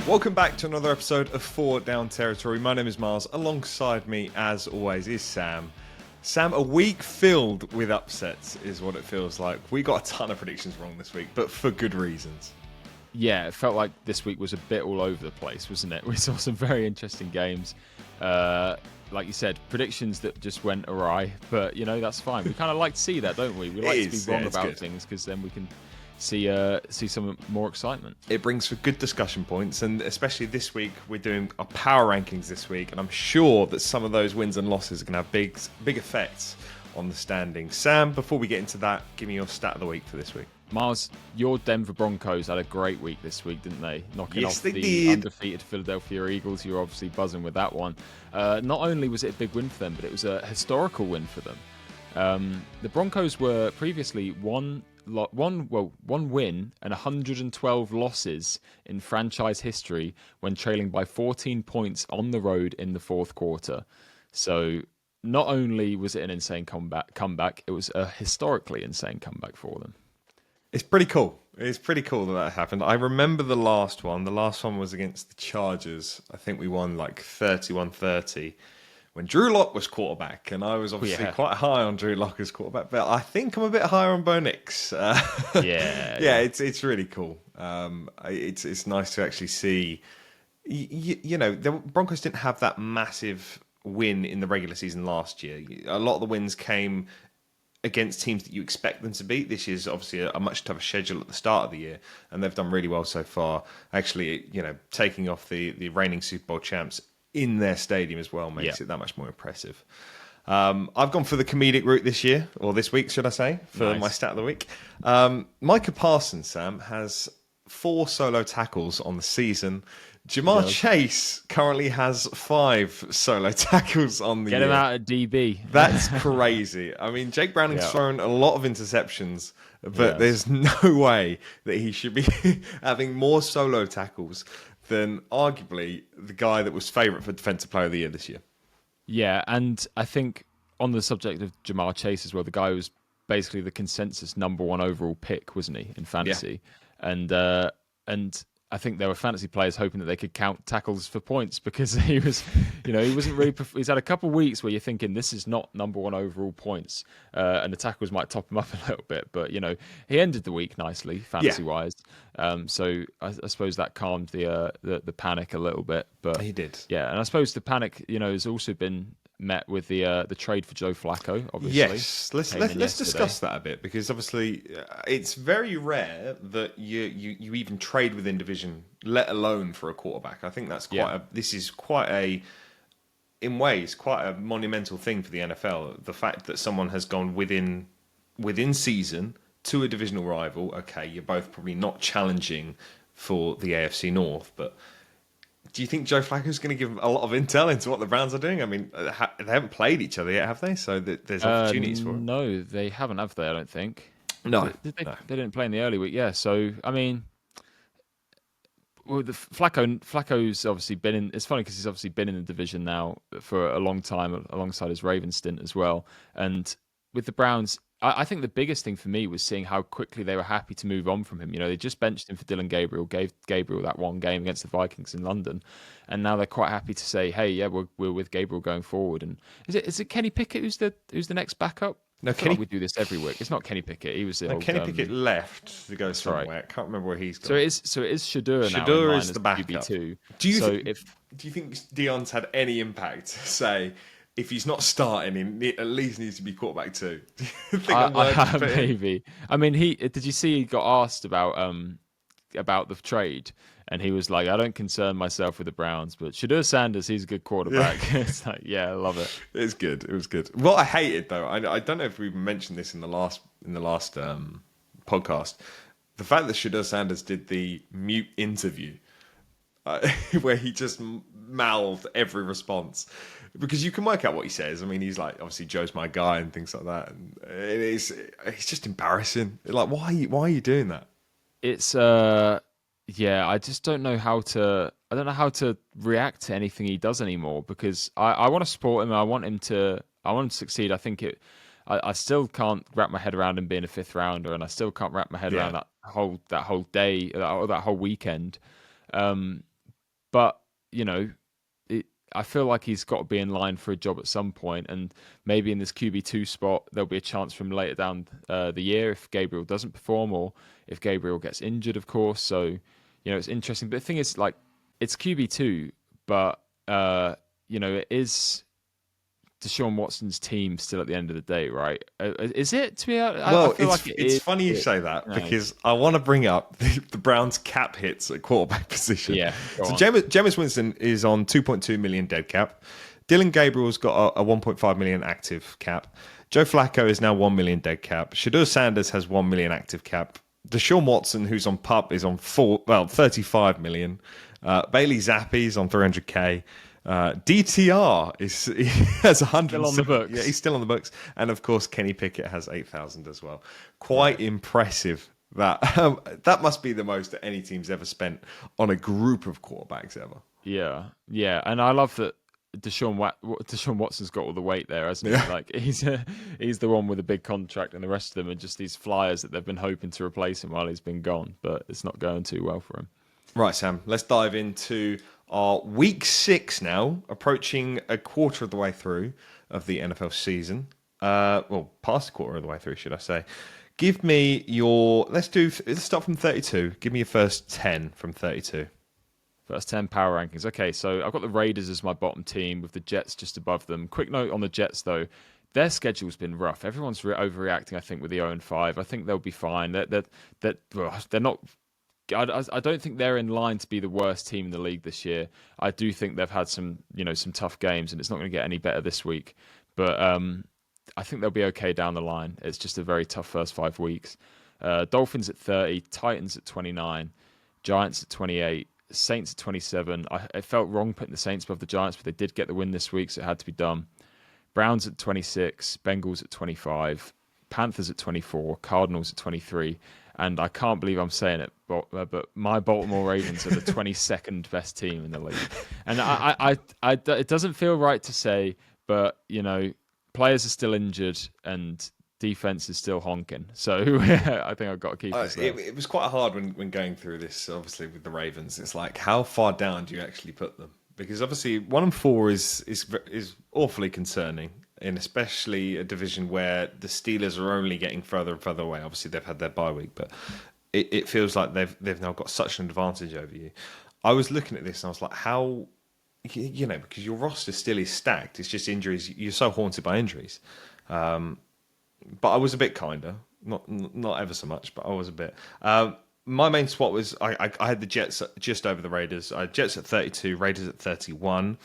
Welcome back to another episode of 4 Down Territory. My name is Miles. Alongside me, as always, is Sam. Sam, a week filled with upsets is what it feels like. We got a ton of predictions wrong this week, but for good reasons. Yeah, it felt like this week was a bit all over the place, wasn't it? We saw some very interesting games. Like you said, predictions that just went awry, but, you know, that's fine. We kind of like to see that, don't we? We like to be wrong about things because then we can see some more excitement. It brings for good discussion points, and especially this week, we're doing our power rankings this week, and I'm sure that some of those wins and losses are going to have big effects on the standings. Sam, before we get into that, give me your stat of the week for this week. Miles, your Denver Broncos had a great week this week, didn't they? Knocking off the undefeated Philadelphia Eagles. You're obviously buzzing with that one. Not only was it a big win for them, but it was a historical win for them. The Broncos were previously one win and 112 losses in franchise history when trailing by 14 points on the road in the fourth quarter. So not only was it an insane comeback, it was a historically insane comeback for them. It's pretty cool. It's pretty cool that happened. I remember the last one. The last one was against the Chargers. I think we won like 31-30 when Drew Lock was quarterback. And I was obviously quite high on Drew Lock as quarterback. But I think I'm a bit higher on Bo Nix. Yeah, it's really cool. It's nice to actually see. You know, the Broncos didn't have that massive win in the regular season last year. A lot of the wins came against teams that you expect them to beat. This is obviously a much tougher schedule at the start of the year, and they've done really well so far. Actually, you know, taking off the reigning Super Bowl champs in their stadium as well makes it that much more impressive. I've gone for the comedic route this year, or this week, should I say, for my stat of the week. Micah Parsons, Sam, has 4 solo tackles on the season. Jamar Chase currently has 5 solo tackles on the year. Get him out of DB. That's crazy. I mean, Jake Browning's thrown a lot of interceptions, but there's no way that he should be having more solo tackles than arguably the guy that was favourite for Defensive Player of the Year this year. Yeah, and I think on the subject of Jamar Chase as well, the guy was basically the consensus number 1 overall pick, wasn't he, in fantasy? Yeah. And I think there were fantasy players hoping that they could count tackles for points because he was, you know, he wasn't really. He's had a couple of weeks where you're thinking this is not number 1 overall points, and the tackles might top him up a little bit. But you know, he ended the week nicely fantasy wise. So I suppose that calmed the panic a little bit. But he did. Yeah, and I suppose the panic, you know, has also been met with the trade for Joe Flacco, obviously. Yes, let's discuss that a bit because obviously it's very rare that you even trade within division, let alone for a quarterback. I think that's in ways quite a monumental thing for the NFL. The fact that someone has gone within season to a divisional rival. Okay, you're both probably not challenging for the AFC North, but do you think Joe Flacco is going to give a lot of intel into what the Browns are doing? I mean, they haven't played each other yet, have they? So there's opportunities for it. No, they haven't, have they? I don't think. No. They didn't play in the early week, yeah. So, I mean, well, Flacco's obviously been in. It's funny because he's obviously been in the division now for a long time alongside his Ravens stint as well. And with the Browns, I think the biggest thing for me was seeing how quickly they were happy to move on from him. You know, they just benched him for Dylan Gabriel, gave Gabriel that one game against the Vikings in London, and now they're quite happy to say, "Hey, yeah, we're with Gabriel going forward." And is it Kenny Pickett who's the next backup? No, Kenny. We do this every week. It's not Kenny Pickett. He was Kenny Pickett left to go somewhere. Right. I can't remember where he's gone. So it is Shedeur now. Shedeur is the backup. QB2. Do you think Deion's had any impact? Say, if he's not starting, he at least needs to be quarterback too. Maybe. I mean, did you see he got asked about the trade, and he was like, "I don't concern myself with the Browns, but Shedeur Sanders, he's a good quarterback." Yeah. It's like, yeah, I love it. It's good. It was good. What I hated though, I don't know if we mentioned this in the last podcast, the fact that Shedeur Sanders did the mute interview. Where he just mouthed every response, because you can work out what he says. I mean, he's like, obviously Joe's my guy and things like that, and it's just embarrassing. Like, why are you doing that? It's I just don't know how to. I don't know how to react to anything he does anymore because I want to support him. I want him to succeed. I think I still can't wrap my head around him being a 5th rounder, and I still can't wrap my head around that whole day, that whole weekend. but you know, I feel like he's got to be in line for a job at some point, and maybe in this QB2 spot there'll be a chance for him later down the year if Gabriel doesn't perform or if Gabriel gets injured, of course. So it's interesting. But the thing is, like, it's QB2, but it is Deshaun Watson's team still at the end of the day, right? Is it? To be honest, I Well, feel like it's funny you say that because I want to bring up the Browns' cap hits at quarterback position. Yeah, go so on. Jameis Winston is on 2.2 million dead cap. Dylan Gabriel's got a 1.5 million active cap. Joe Flacco is now 1 million dead cap. Shedeur Sanders has 1 million active cap. Deshaun Watson, who's on PUP, is on 35 million. Bailey Zappi's on 300k. DTR he has 100. Still on the books. Yeah, he's still on the books, and of course Kenny Pickett has 8,000 as well. Quite impressive. That must be the most that any team's ever spent on a group of quarterbacks ever. Yeah, and I love that Deshaun Watson's got all the weight there, hasn't he? Yeah. Like he's the one with a big contract, and the rest of them are just these flyers that they've been hoping to replace him while he's been gone, but it's not going too well for him. Right, Sam. Let's dive into our week 6 now, approaching a quarter of the way through of the NFL season. Past a quarter of the way through, should I say? Give me let's start from 32. Give me your first 10 from 32. First 10 power rankings. Okay, so I've got the Raiders as my bottom team with the Jets just above them. Quick note on the Jets, though. Their schedule's been rough. Everyone's overreacting, I think, with the 0-5. I think they'll be fine. They're not... I don't think they're in line to be the worst team in the league this year. I do think they've had some tough games, and it's not going to get any better this week. But I think they'll be okay down the line. It's just a very tough first 5 weeks. Dolphins at 30, Titans at 29, Giants at 28, Saints at 27. It felt wrong putting the Saints above the Giants, but they did get the win this week, so it had to be done. Browns at 26, Bengals at 25, Panthers at 24, Cardinals at 23. And I can't believe I'm saying it, but my Baltimore Ravens are the 22nd best team in the league. And it doesn't feel right to say, but players are still injured and defense is still honking. So I think I've got to keep this there. It was quite hard when going through this, obviously, with the Ravens. It's like, how far down do you actually put them? Because obviously 1-4 is awfully concerning, in especially a division where the Steelers are only getting further and further away. Obviously, they've had their bye week, but it feels like they've now got such an advantage over you. I was looking at this and I was like, how, because your roster still is stacked. It's just injuries. You're so haunted by injuries. But I was a bit kinder, not ever so much, but I was a bit. My main spot was I had the Jets just over the Raiders. I had Jets at 32, Raiders at 31.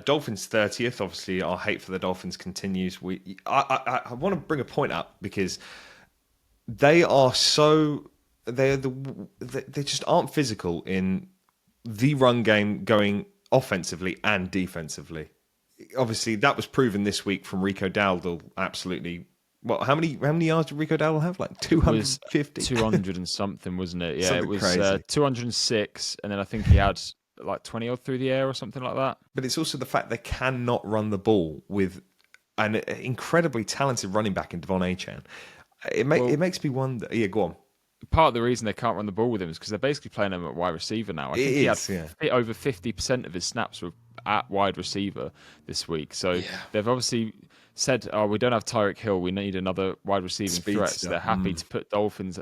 Dolphins 30th. Obviously, our hate for the Dolphins continues. I want to bring a point up because they just aren't physical in the run game, going offensively and defensively. Obviously, that was proven this week from Rico Dowdle. Absolutely. Well, how many yards did Rico Dowdle have? Like 250? 200 and something, wasn't it? Yeah, Something it was crazy. 206, and then I think he had like 20 odd through the air or something like that. But it's also the fact they cannot run the ball with an incredibly talented running back in Devon Achane. It makes me wonder. Yeah, go on. Part of the reason they can't run the ball with him is because they're basically playing him at wide receiver now. I think he had over 50% of his snaps were at wide receiver this week. So they've obviously said, "Oh, we don't have Tyreek Hill. We need another wide receiving threat." So they're happy to put Devon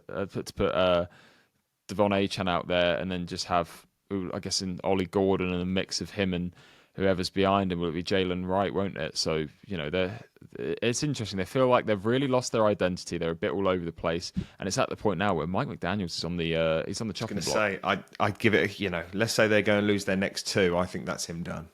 Achane out there, and then just have, I guess, in Ollie Gordon and a mix of him and whoever's behind him. Will it be Jalen Wright? Won't it? So it's interesting. They feel like they've really lost their identity. They're a bit all over the place, and it's at the point now where Mike McDaniels is on the chopping block. I was going to say, I'd give it. Let's say they're going to lose their next 2. I think that's him done.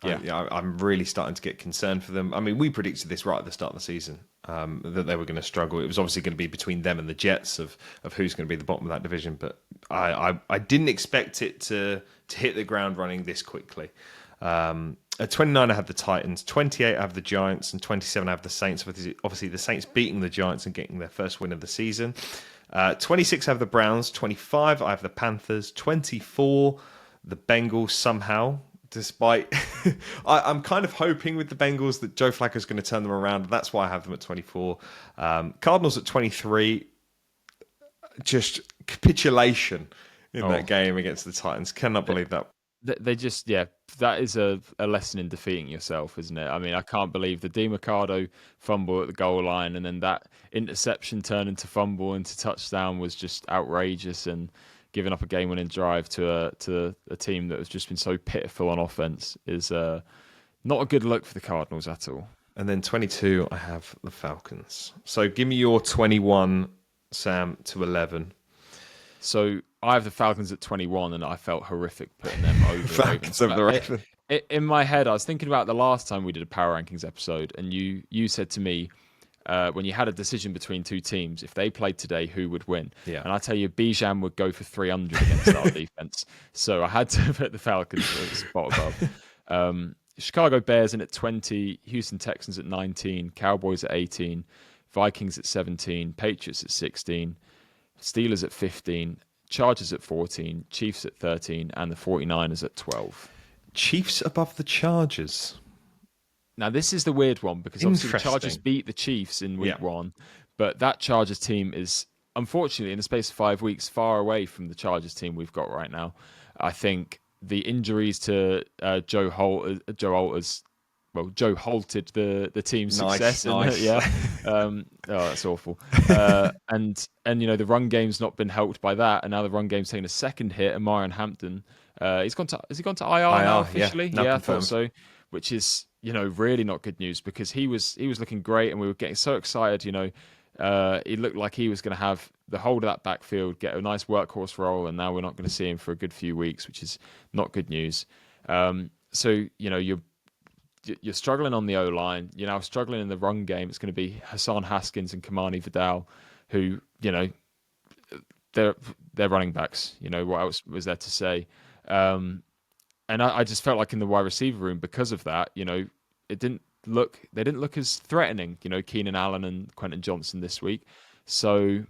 Yeah. I'm really starting to get concerned for them. I mean, we predicted this right at the start of the season, that they were going to struggle. It was obviously going to be between them and the Jets of who's going to be the bottom of that division. But I didn't expect it to hit the ground running this quickly. At 29, I have the Titans. 28, I have the Giants. And 27, I have the Saints. Obviously, the Saints beating the Giants and getting their first win of the season. 26, I have the Browns. 25, I have the Panthers. 24, the Bengals somehow. Despite, I'm kind of hoping with the Bengals that Joe Flacco is going to turn them around. That's why I have them at 24. Cardinals at 23. Just capitulation in that game against the Titans. Cannot believe that. They just, yeah, that is a lesson in defeating yourself, isn't it? I mean, I can't believe the Di Mercado fumble at the goal line and then that interception turn into fumble into touchdown was just outrageous, and giving up a game-winning drive to a team that has just been so pitiful on offense is not a good look for the Cardinals at all. And then 22, I have the Falcons. So give me your 21, Sam, to 11. So I have the Falcons at 21, and I felt horrific putting them over the Ravens. Falcons of the Ravens. In my head, I was thinking about the last time we did a power rankings episode, and you said to me when you had a decision between two teams, if they played today, who would win? Yeah. And I tell you, Bijan would go for 300 against our defense. So I had to put the Falcons at the spot above. Chicago Bears in at 20, Houston Texans at 19, Cowboys at 18, Vikings at 17, Patriots at 16, Steelers at 15, Chargers at 14, Chiefs at 13, and the 49ers at 12. Chiefs above the Chargers. Now, this is the weird one because obviously the Chargers beat the Chiefs in week one, but that Chargers team is, unfortunately, in the space of 5 weeks, far away from the Chargers team we've got right now. I think the injuries to Joe Holt has, well, Joe halted the team's success. Nice. Oh, that's awful. And the run game's not been helped by that, and now the run game's taking a second hit. And Marion Hampton, has he gone to IR now officially? Yeah, I thought so. Which is really not good news because he was looking great, and we were getting so excited. He looked like he was going to have the hold of that backfield, get a nice workhorse role, and now we're not going to see him for a good few weeks, which is not good news. So you're struggling on the O-line. You're now struggling in the run game. It's going to be Hassan Haskins and Kamani Vidal, who, they're running backs. What else was there to say? And I just felt like in the wide receiver room, because of that, they didn't look as threatening, Keenan Allen and Quentin Johnson this week. So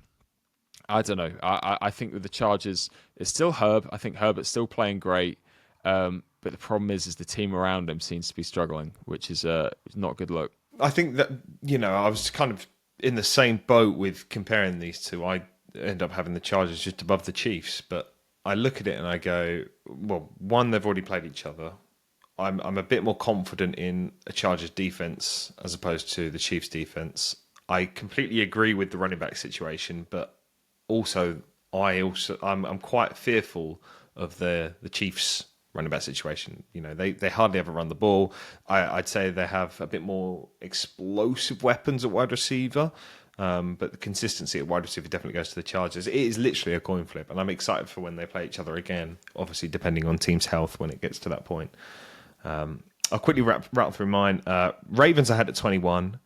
I don't know. I think with the Chargers, it's still Herb. I think Herbert's still playing great. But the problem is the team around him seems to be struggling, which is not a good look. I think that, I was kind of in the same boat with comparing these two. I end up having the Chargers just above the Chiefs, but I look at it and I go, well, one, they've already played each other. I'm a bit more confident in a Chargers defense as opposed to the Chiefs defense. I completely agree with the running back situation, but I'm quite fearful of the Chiefs running back situation. They hardly ever run the ball. I'd say they have a bit more explosive weapons at wide receiver, but the consistency at wide receiver definitely goes to the Chargers. It is literally a coin flip, and I'm excited for when they play each other again, obviously depending on team's health when it gets to that point. I'll quickly rattle through mine. Ravens I had at 21.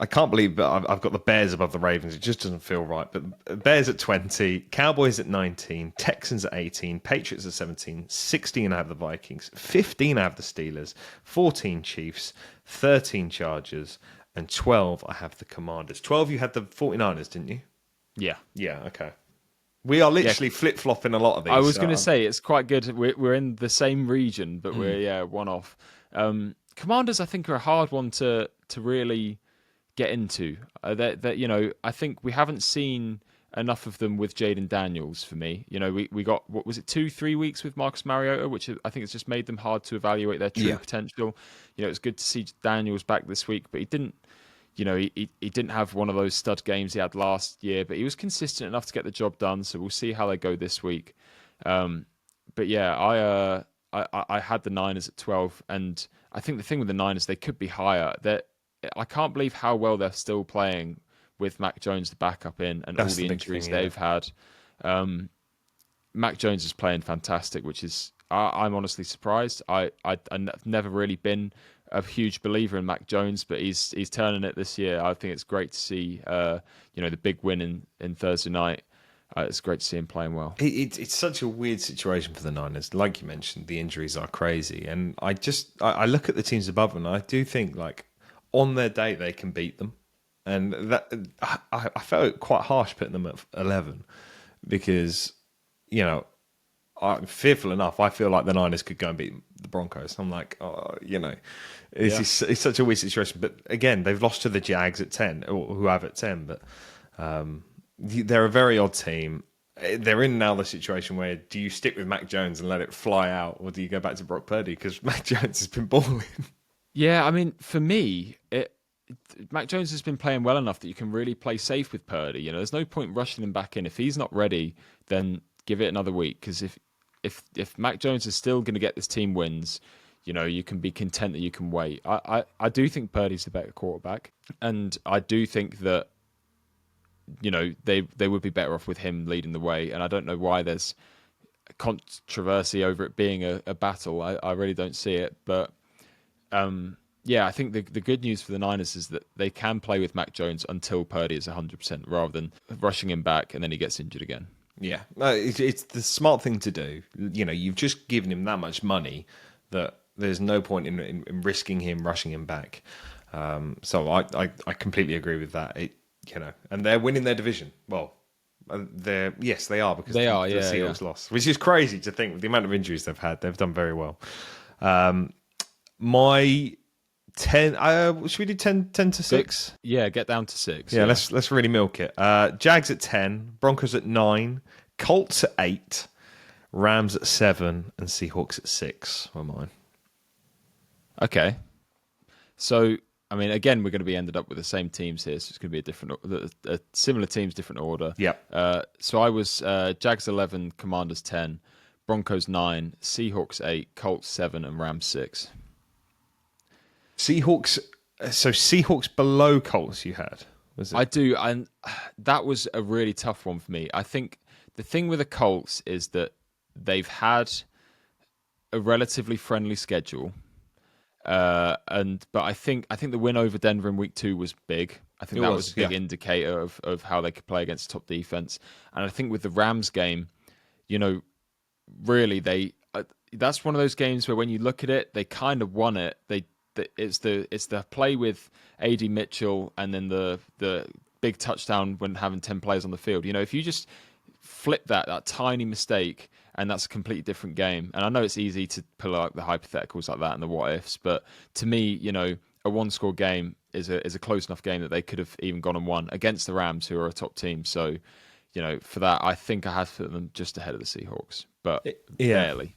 I can't believe that I've got the Bears above the Ravens. It just doesn't feel right. But Bears at 20, Cowboys at 19, Texans at 18, Patriots at 17, 16 I have the Vikings, 15 I have the Steelers, 14 Chiefs, 13 Chargers, and 12 I have the Commanders. 12 you had the 49ers, didn't you? Yeah. Yeah, okay. We are literally flip-flopping a lot of these. I was going to say, it's quite good. We're in the same region, but we're one off. Commanders, I think, are a hard one to really get into. I think we haven't seen enough of them with Jaden Daniels for me. We got, what was it, 2-3 weeks with Marcus Mariota, which I think has just made them hard to evaluate their true potential. It's good to see Daniels back this week, but he didn't. He didn't have one of those stud games he had last year, but he was consistent enough to get the job done. So we'll see how they go this week. But yeah, I had the Niners at 12, and I think the thing with the Niners, they could be higher. I can't believe how well they're still playing with Mac Jones, the backup in, and all the injuries they've had. Mac Jones is playing fantastic, which is I'm honestly surprised. I've never really been a huge believer in Mac Jones, but he's turning it this year. I think it's great to see the big win in Thursday night. It's great to see him playing well. It's such a weird situation for the Niners. Like you mentioned, the injuries are crazy, and I look at the teams above them, and I do think on their day they can beat them, and that I felt quite harsh putting them at 11 because I'm fearful enough. I feel like the Niners could go and beat the Broncos. I'm like, it's such a weird situation. But again, they've lost to the Jags at 10, or who have at 10. But they're a very odd team. they're in now the situation where do you stick with Mac Jones and let it fly out, or do you go back to Brock Purdy because Mac Jones has been balling? Yeah, I mean, for me, Mac Jones has been playing well enough that you can really play safe with Purdy. There's no point rushing him back in. If he's not ready, then give it another week. Because if Mac Jones is still going to get this team wins, you can be content that you can wait. I do think Purdy's the better quarterback, and I do think that they would be better off with him leading the way. And I don't know why there's controversy over it being a battle. I really don't see it, but. Yeah, I think the good news for the Niners is that they can play with Mac Jones until Purdy is 100%, rather than rushing him back and then he gets injured again. Yeah, it's the smart thing to do. You've just given him that much money that there's no point in risking him rushing him back. So I completely agree with that. And they're winning their division. Well, they are because the Seahawks lost, which is crazy to think with the amount of injuries they've had. They've done very well. My 10. Should we do 10 to 6? Yeah, get down to 6. Yeah, let's really milk it. Jags at 10, Broncos at 9, Colts at 8, Rams at 7, and Seahawks at 6 were mine. Okay. So, I mean, again, we're going to be ended up with the same teams here, so it's going to be a similar teams, different order. Yep. So I was Jags 11, Commanders 10, Broncos 9, Seahawks 8, Colts 7, and Rams 6. Seahawks below Colts you had, was it? I do, and that was a really tough one for me. I think the thing with the Colts is that they've had a relatively friendly schedule, but I think the win over Denver in week 2 was big. I think that was a big indicator of how they could play against top defense. And I think with the Rams game, really that's one of those games where when you look at it, they kind of won it. It's the play with AD Mitchell and then the big touchdown when having 10 players on the field. If you just flip that tiny mistake, and that's a completely different game. And I know it's easy to pull out the hypotheticals like that and the what ifs, but to me, a one-score game is a close enough game that they could have even gone and won against the Rams, who are a top team. So, for that, I think I have to put them just ahead of the Seahawks, but barely.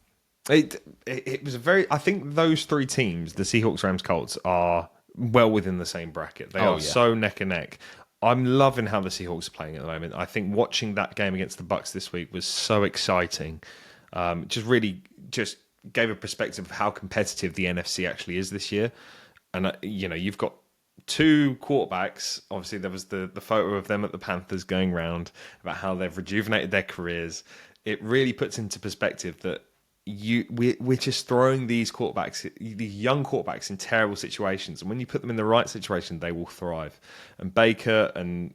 It was I think those 3 teams, the Seahawks, Rams, Colts, are well within the same bracket. They are so neck and neck. I'm loving how the Seahawks are playing at the moment. I think watching that game against the Bucs this week was so exciting. Just gave a perspective of how competitive the NFC actually is this year. And you've got 2 quarterbacks. Obviously, there was the photo of them at the Panthers going round about how they've rejuvenated their careers. It really puts into perspective that we're just throwing these young quarterbacks in terrible situations, and when you put them in the right situation, they will thrive. And Baker and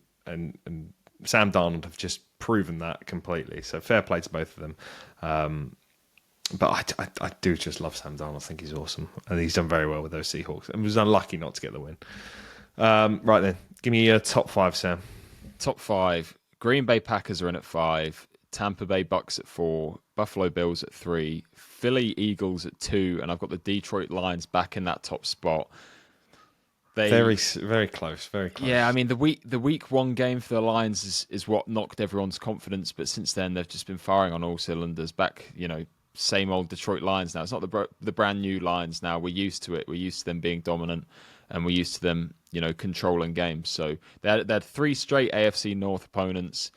Sam Darnold have just proven that completely. So fair play to both of them. But I do just love Sam Darnold. I think he's awesome, and he's done very well with those Seahawks, and was unlucky not to get the win. Right then, give me your top 5, Sam. Top 5: Green Bay Packers are in at 5. Tampa Bay Bucks at 4, Buffalo Bills at 3, Philly Eagles at 2, and I've got the Detroit Lions back in that top spot. Very, very close, very close. Yeah, I mean the week 1 game for the Lions is what knocked everyone's confidence, but since then they've just been firing on all cylinders. Back, same old Detroit Lions now. It's not the brand new Lions now. We're used to it. We're used to them being dominant, and we're used to them, controlling games. So they had 3 straight AFC North opponents.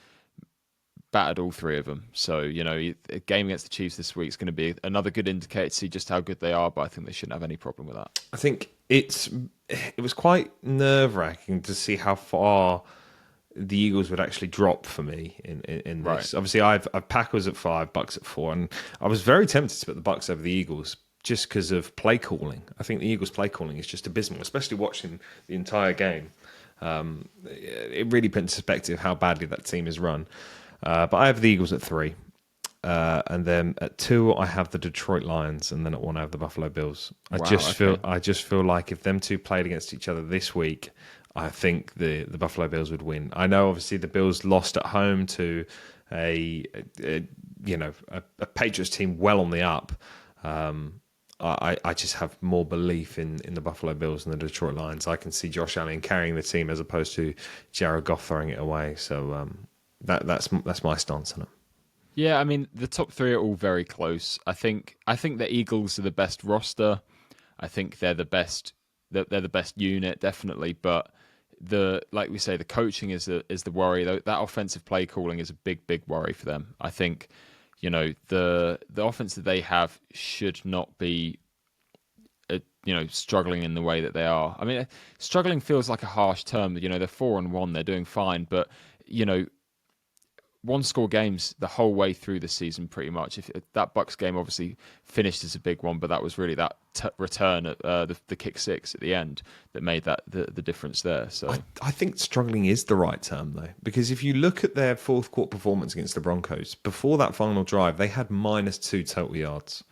Battered all 3 of them. So, a game against the Chiefs this week is going to be another good indicator to see just how good they are, but I think they shouldn't have any problem with that. I think it was quite nerve-wracking to see how far the Eagles would actually drop for me in this. Right. Obviously, I've Packers at 5, Bucks at 4, and I was very tempted to put the Bucks over the Eagles just because of play calling. I think the Eagles' play calling is just abysmal, especially watching the entire game. It really put into perspective how badly that team is run. But I have the Eagles at 3. And then at 2, I have the Detroit Lions. And then at 1, I have the Buffalo Bills. I just feel like if them 2 played against each other this week, I think the Buffalo Bills would win. I know, obviously, the Bills lost at home to a Patriots team well on the up. I just have more belief in the Buffalo Bills than the Detroit Lions. I can see Josh Allen carrying the team as opposed to Jared Goff throwing it away. So... That's my stance on it. Yeah, I mean the top three are all very close. I think the Eagles are the best roster. I think they're the best. They're the best unit, definitely. But like we say, the coaching is the worry. That offensive play calling is a big worry for them. I think, the offense that they have should not be struggling in the way that they are. I mean, struggling feels like a harsh term. They're 4-1, they're doing fine, but you know, one score games the whole way through the season, pretty much. If that Bucks game obviously finished as a big one, but that was really that return at the kick six at the end that made that the difference there. So I think struggling is the right term, though, because if you look at their fourth quarter performance against the Broncos, before that final drive, they had -2 total yards.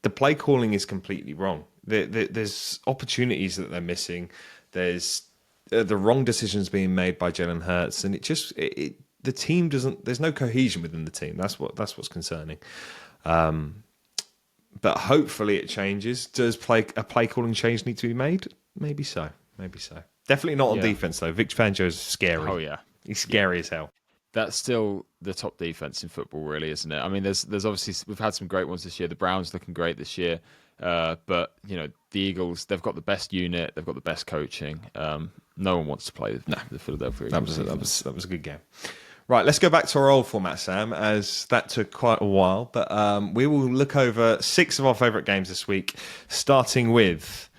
The play calling is completely wrong. There's opportunities that they're missing. There's the wrong decisions being made by Jalen Hurts, and the team doesn't. There's no cohesion within the team. That's what's concerning. But hopefully it changes. Does a play calling change need to be made? Maybe so. Maybe so. Definitely not on yeah. defense though. Vic Fangio's scary. Oh yeah. He's scary as hell. That's still the top defense in football, really, isn't it? I mean, there's obviously we've had some great ones this year. The Browns looking great this year, but the Eagles, they've got the best unit, they've got the best coaching. No one wants to play the Philadelphia Eagles. That was a good game. Right, let's go back to our old format, Sam, as that took quite a while. But we will look over 6 of our favourite games this week, starting with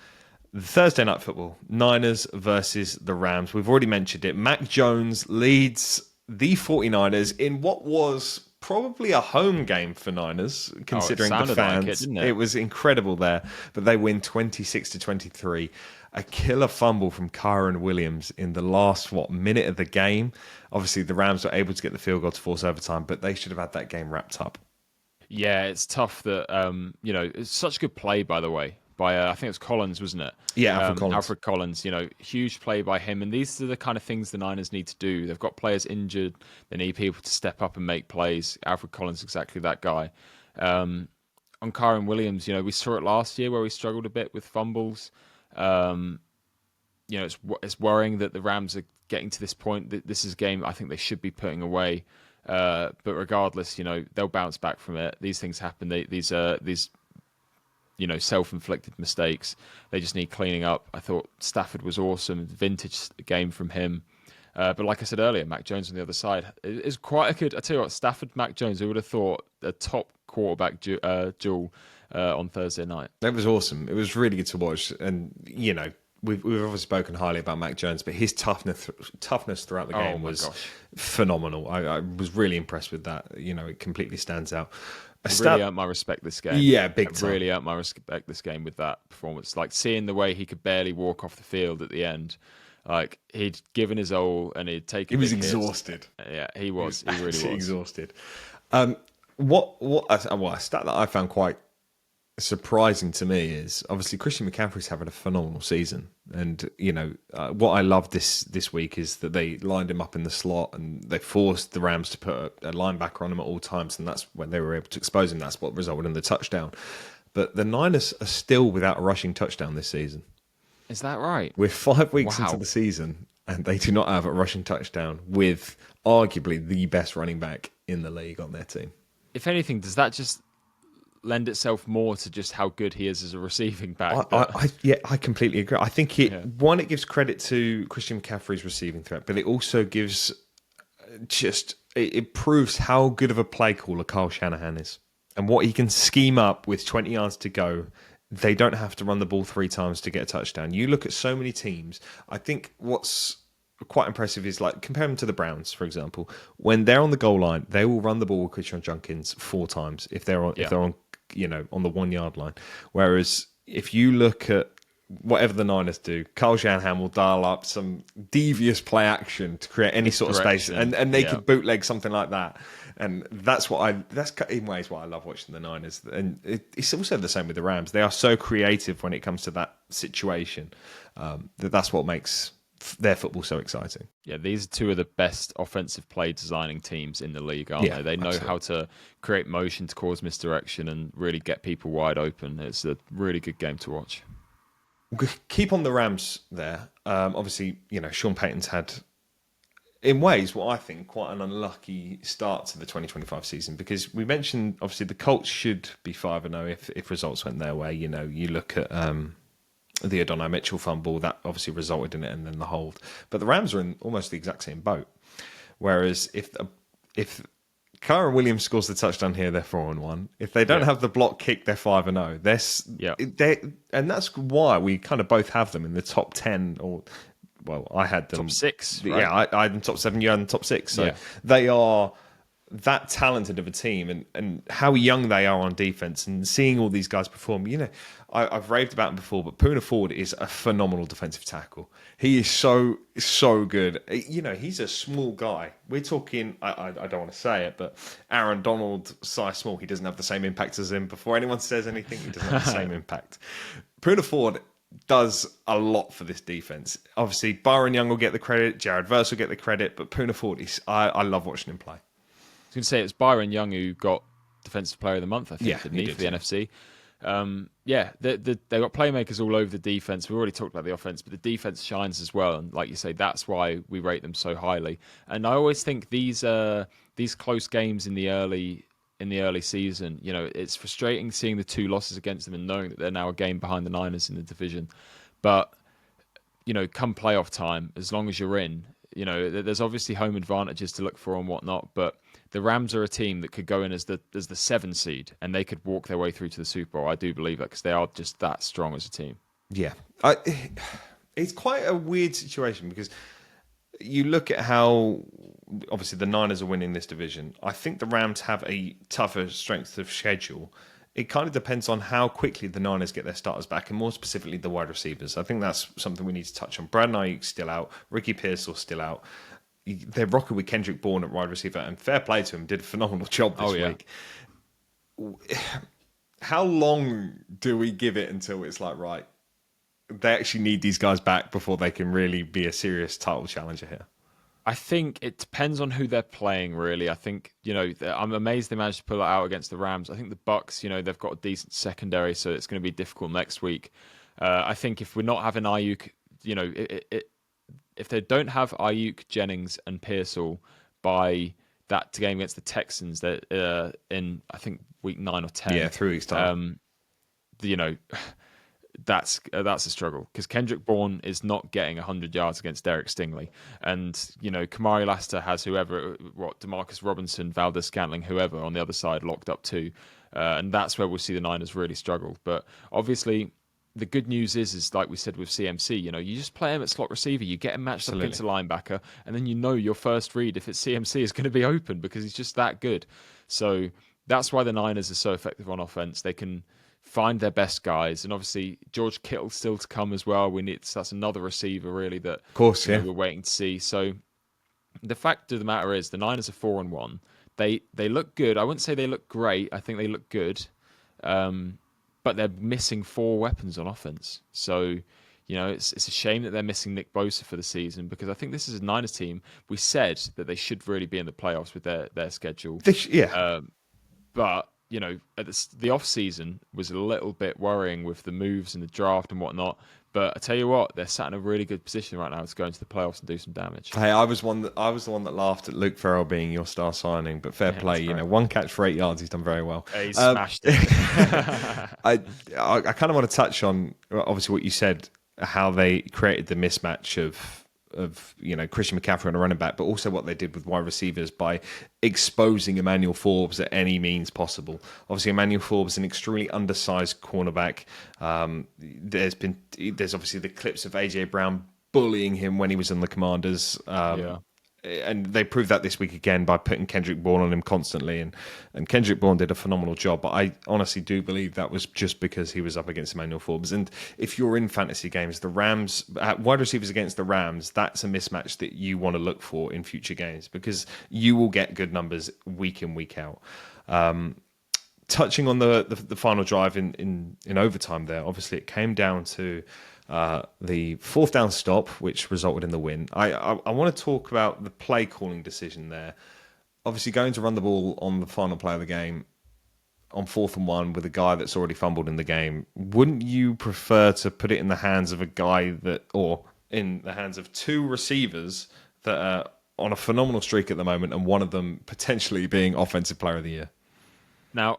the Thursday night football, Niners versus the Rams. We've already mentioned it. Mac Jones leads the 49ers in what was probably a home game for Niners, considering the fans. Like it, didn't it? It was incredible there, but they win 26-23. A killer fumble from Kyron Williams in the last minute of the game. Obviously, the Rams were able to get the field goal to force overtime, but they should have had that game wrapped up. Yeah, it's tough that it's such good play, by the way, by I think it was Collins, wasn't it? Yeah, Alfred Collins. Huge play by him, and these are the kind of things the Niners need to do. They've got players injured; they need people to step up and make plays. Alfred Collins, exactly that guy. On Kyron Williams, we saw it last year where we struggled a bit with fumbles. It's worrying that the Rams are getting to this point. This is a game I think they should be putting away. But regardless, they'll bounce back from it. These things happen. These self-inflicted mistakes. They just need cleaning up. I thought Stafford was awesome. Vintage game from him. But like I said earlier, Mac Jones on the other side is quite a good. I tell you what, Stafford, Mac Jones. Who would have thought a top quarterback duel on Thursday night? That was awesome. It was really good to watch, and we've obviously spoken highly about Mac Jones, but his toughness throughout the game was phenomenal. I was really impressed with that. It completely stands out. Really earned my respect this game. Yeah, big time. Really earned my respect this game with that performance. Like seeing the way he could barely walk off the field at the end. Like he'd given his all and he'd taken. He was exhausted. Yeah, he was. He really was exhausted. A stat that I found quite surprising to me is obviously Christian McCaffrey's having a phenomenal season, and what I love this week is that they lined him up in the slot and they forced the Rams to put a linebacker on him at all times, and that's when they were able to expose him. That's what resulted in the touchdown. But the Niners are still without a rushing touchdown this season. Is that right? We're 5 weeks into the season and they do not have a rushing touchdown with arguably the best running back in the league on their team. If anything, does that just lend itself more to just how good he is as a receiving back? I completely agree. I think it gives credit to Christian McCaffrey's receiving threat, but it also gives it proves how good of a play caller Kyle Shanahan is and what he can scheme up with 20 yards to go. They don't have to run the ball 3 times to get a touchdown. You look at so many teams. I think what's quite impressive is like compare them to the Browns, for example. When they're on the goal line, they will run the ball with Christian Jenkins 4 times if they're on on the 1 yard line. Whereas if you look at whatever the Niners do, Kyle Shanahan will dial up some devious play action to create any sort of space, and they could bootleg something like that. And that's in ways why I love watching the Niners. And it's also the same with the Rams. They are so creative when it comes to that situation. That's what makes their football so exciting. Yeah, these are 2 of the best offensive play designing teams in the league, aren't they? They know how to create motion to cause misdirection and really get people wide open. It's a really good game to watch. Keep on the Rams there. Obviously, Sean Payton's had in ways, what I think quite an unlucky start to the 2025 season, because we mentioned obviously the Colts should be 5-0 if results went their way. You know, you look at the Adonai Mitchell fumble that obviously resulted in it, and then the hold. But the Rams are in almost the exact same boat. Whereas if Kyron Williams scores the touchdown here, they're 4-1. If they don't have the block kick, they're 5-0. And that's why we kind of both have them in the top 10 or. Well, I had them top 6. Right? Yeah, I had them top 7. You had them top 6. So they are that talented of a team, and how young they are on defense, and seeing all these guys perform. You know, I've raved about him before, but Poona Ford is a phenomenal defensive tackle. He is so good. You know, he's a small guy. We're talking. I don't want to say it, but Aaron Donald size small. He doesn't have the same impact as him. Before anyone says anything, he doesn't have the same impact. Poona Ford does a lot for this defense. Obviously, Byron Young will get the credit, Jared Verse will get the credit, but Poona Ford, I love watching him play. I was going to say it's Byron Young who got Defensive Player of the Month, I think, he did for the NFC. They've got playmakers all over the defense. We already talked about the offense, but the defense shines as well. And like you say, that's why we rate them so highly. And I always think these close games in the early season, you know, it's frustrating seeing the 2 losses against them and knowing that they're now a game behind the Niners in the division. But, you know, come playoff time, as long as you're in, you know, there's obviously home advantages to look for and whatnot, but the Rams are a team that could go in as the 7 seed and they could walk their way through to the Super Bowl. I do believe that because they are just that strong as a team. Yeah. It's quite a weird situation because you look at how obviously the Niners are winning this division. I think the Rams have a tougher strength of schedule. It kind of depends on how quickly the Niners get their starters back, and more specifically the wide receivers. I think that's something we need to touch on. Brandon Ayuk's still out. Ricky Pearsall's still out. They're rocking with Kendrick Bourne at wide receiver, and fair play to him, did a phenomenal job this week. How long do we give it until it's like, right, they actually need these guys back before they can really be a serious title challenger here? I think it depends on who they're playing, really. I think, you know, I'm amazed they managed to pull it out against the Rams. I think the Bucs, you know, they've got a decent secondary, so it's going to be difficult next week. I think if we're not having Ayuk, you know, if they don't have Ayuk, Jennings, and Pearsall by that game against the Texans, that in I think week 9 or 10, 3 weeks time, you know. That's a struggle because Kendrick Bourne is not getting 100 yards against Derek Stingley, and you know Kamari Lassiter has Demarcus Robinson, Valdez Scantling, whoever on the other side locked up too, and that's where we'll see the Niners really struggle. But obviously, the good news is like we said with CMC, you know, you just play him at slot receiver, you get him matched up against a linebacker, and then you know your first read if it's CMC is going to be open because he's just that good. So that's why the Niners are so effective on offense. They can find their best guys, and obviously George Kittle still to come as well. That's another receiver really that of course, we're waiting to see. So the fact of the matter is the Niners are 4-1. They look good. I wouldn't say they look great. I think they look good, but they're missing 4 weapons on offense. So you know it's a shame that they're missing Nick Bosa for the season because I think this is a Niners team. We said that they should really be in the playoffs with their schedule. But you know, the off season was a little bit worrying with the moves and the draft and whatnot. But I tell you what, they're sat in a really good position right now to go into the playoffs and do some damage. Hey, I was the one that laughed at Luke Farrell being your star signing, but fair play. You know, 1 catch for 8 yards, he's done very well. He smashed it. I kind of want to touch on obviously what you said, how they created the mismatch of you know Christian McCaffrey on a running back, but also what they did with wide receivers by exposing Emmanuel Forbes at any means possible. Obviously, Emmanuel Forbes an extremely undersized cornerback. There's obviously the clips of AJ Brown bullying him when he was in the Commanders. And they proved that this week again by putting Kendrick Bourne on him constantly. And Kendrick Bourne did a phenomenal job. But I honestly do believe that was just because he was up against Emmanuel Forbes. And if you're in fantasy games, the Rams, wide receivers against the Rams, that's a mismatch that you want to look for in future games because you will get good numbers week in, week out. Touching on the final drive in overtime there, obviously it came down to the 4th down stop, which resulted in the win. I want to talk about the play calling decision there. Obviously, going to run the ball on the final play of the game on 4th and 1 with a guy that's already fumbled in the game. Wouldn't you prefer to put it in the hands of a guy or in the hands of 2 receivers that are on a phenomenal streak at the moment, and one of them potentially being Offensive Player of the Year. Now,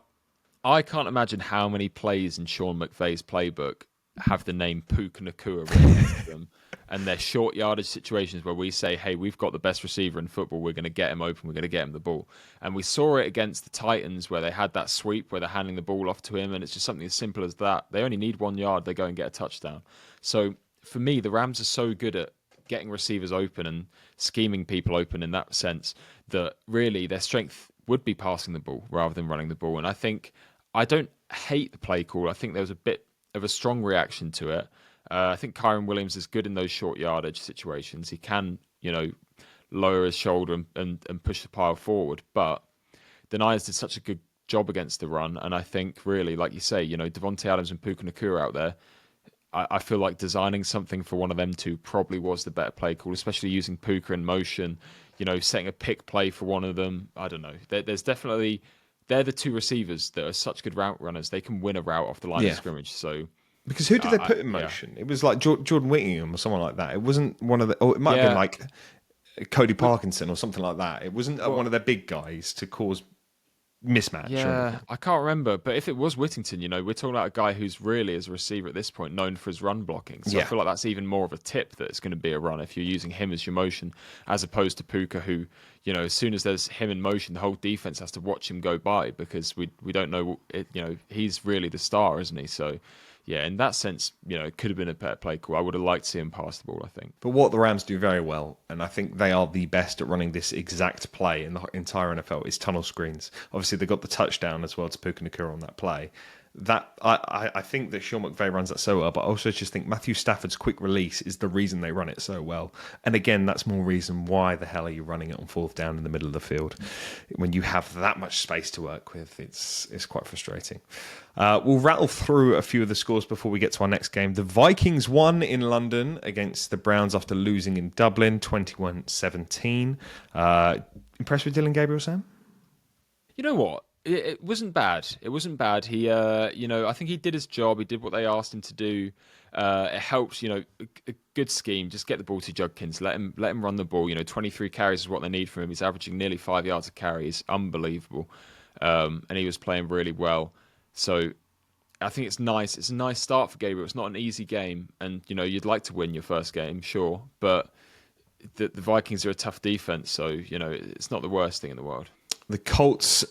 I can't imagine how many plays in Sean McVay's playbook have the name Puka Nakua written next to them, and they're short yardage situations where we say, hey, we've got the best receiver in football, we're going to get him open, we're going to get him the ball. And we saw it against the Titans where they had that sweep where they're handing the ball off to him, and it's just something as simple as that. They only need 1 yard, they go and get a touchdown. So for me, the Rams are so good at getting receivers open and scheming people open in that sense that really their strength would be passing the ball rather than running the ball. And I don't hate the play call. I think there was a bit of a strong reaction to it. I think Kyron Williams is good in those short yardage situations. He can, lower his shoulder and push the pile forward. But the Niners did such a good job against the run. And I think really, like you say, Devontae Adams and Puka Nakua out there, I feel like designing something for one of them two probably was the better play call, especially using Puka in motion, setting a pick play for one of them. I don't know. There's definitely... They're the two receivers that are such good route runners. They can win a route off the line of scrimmage. So, because who did they put in motion? Yeah. It was like Jordan Whittingham or someone like that. It wasn't one of the... Or it might have been like Cody Parkinson or something like that. It wasn't one of their big guys to cause mismatch. Yeah, I can't remember. But if it was Whittington, we're talking about a guy who's really, as a receiver at this point, known for his run blocking. So I feel like that's even more of a tip that it's going to be a run if you're using him as your motion, as opposed to Puka, who, as soon as there's him in motion, the whole defense has to watch him go by because we don't know. He's really the star, isn't he? So, yeah, in that sense, it could have been a better play call. I would have liked to see him pass the ball, I think. But what the Rams do very well, and I think they are the best at running this exact play in the entire NFL, is tunnel screens. Obviously, they got the touchdown as well to Puka Nakua on that play. That I think that Sean McVay runs that so well, but I also just think Matthew Stafford's quick release is the reason they run it so well. And again, that's more reason why the hell are you running it on 4th down in the middle of the field when you have that much space to work with. It's quite frustrating. We'll rattle through a few of the scores before we get to our next game. The Vikings won in London against the Browns after losing in Dublin, 21-17. Impressed with Dylan Gabriel, Sam? You know what? It wasn't bad. It wasn't bad. He, I think he did his job. He did what they asked him to do. It helps, a good scheme. Just get the ball to Judkins. Let him run the ball. 23 carries is what they need from him. He's averaging nearly 5 yards a carry. He's unbelievable. And he was playing really well. So I think it's nice. It's a nice start for Gabriel. It's not an easy game. And, you'd like to win your first game, sure. But the Vikings are a tough defense. So, it's not the worst thing in the world. The Colts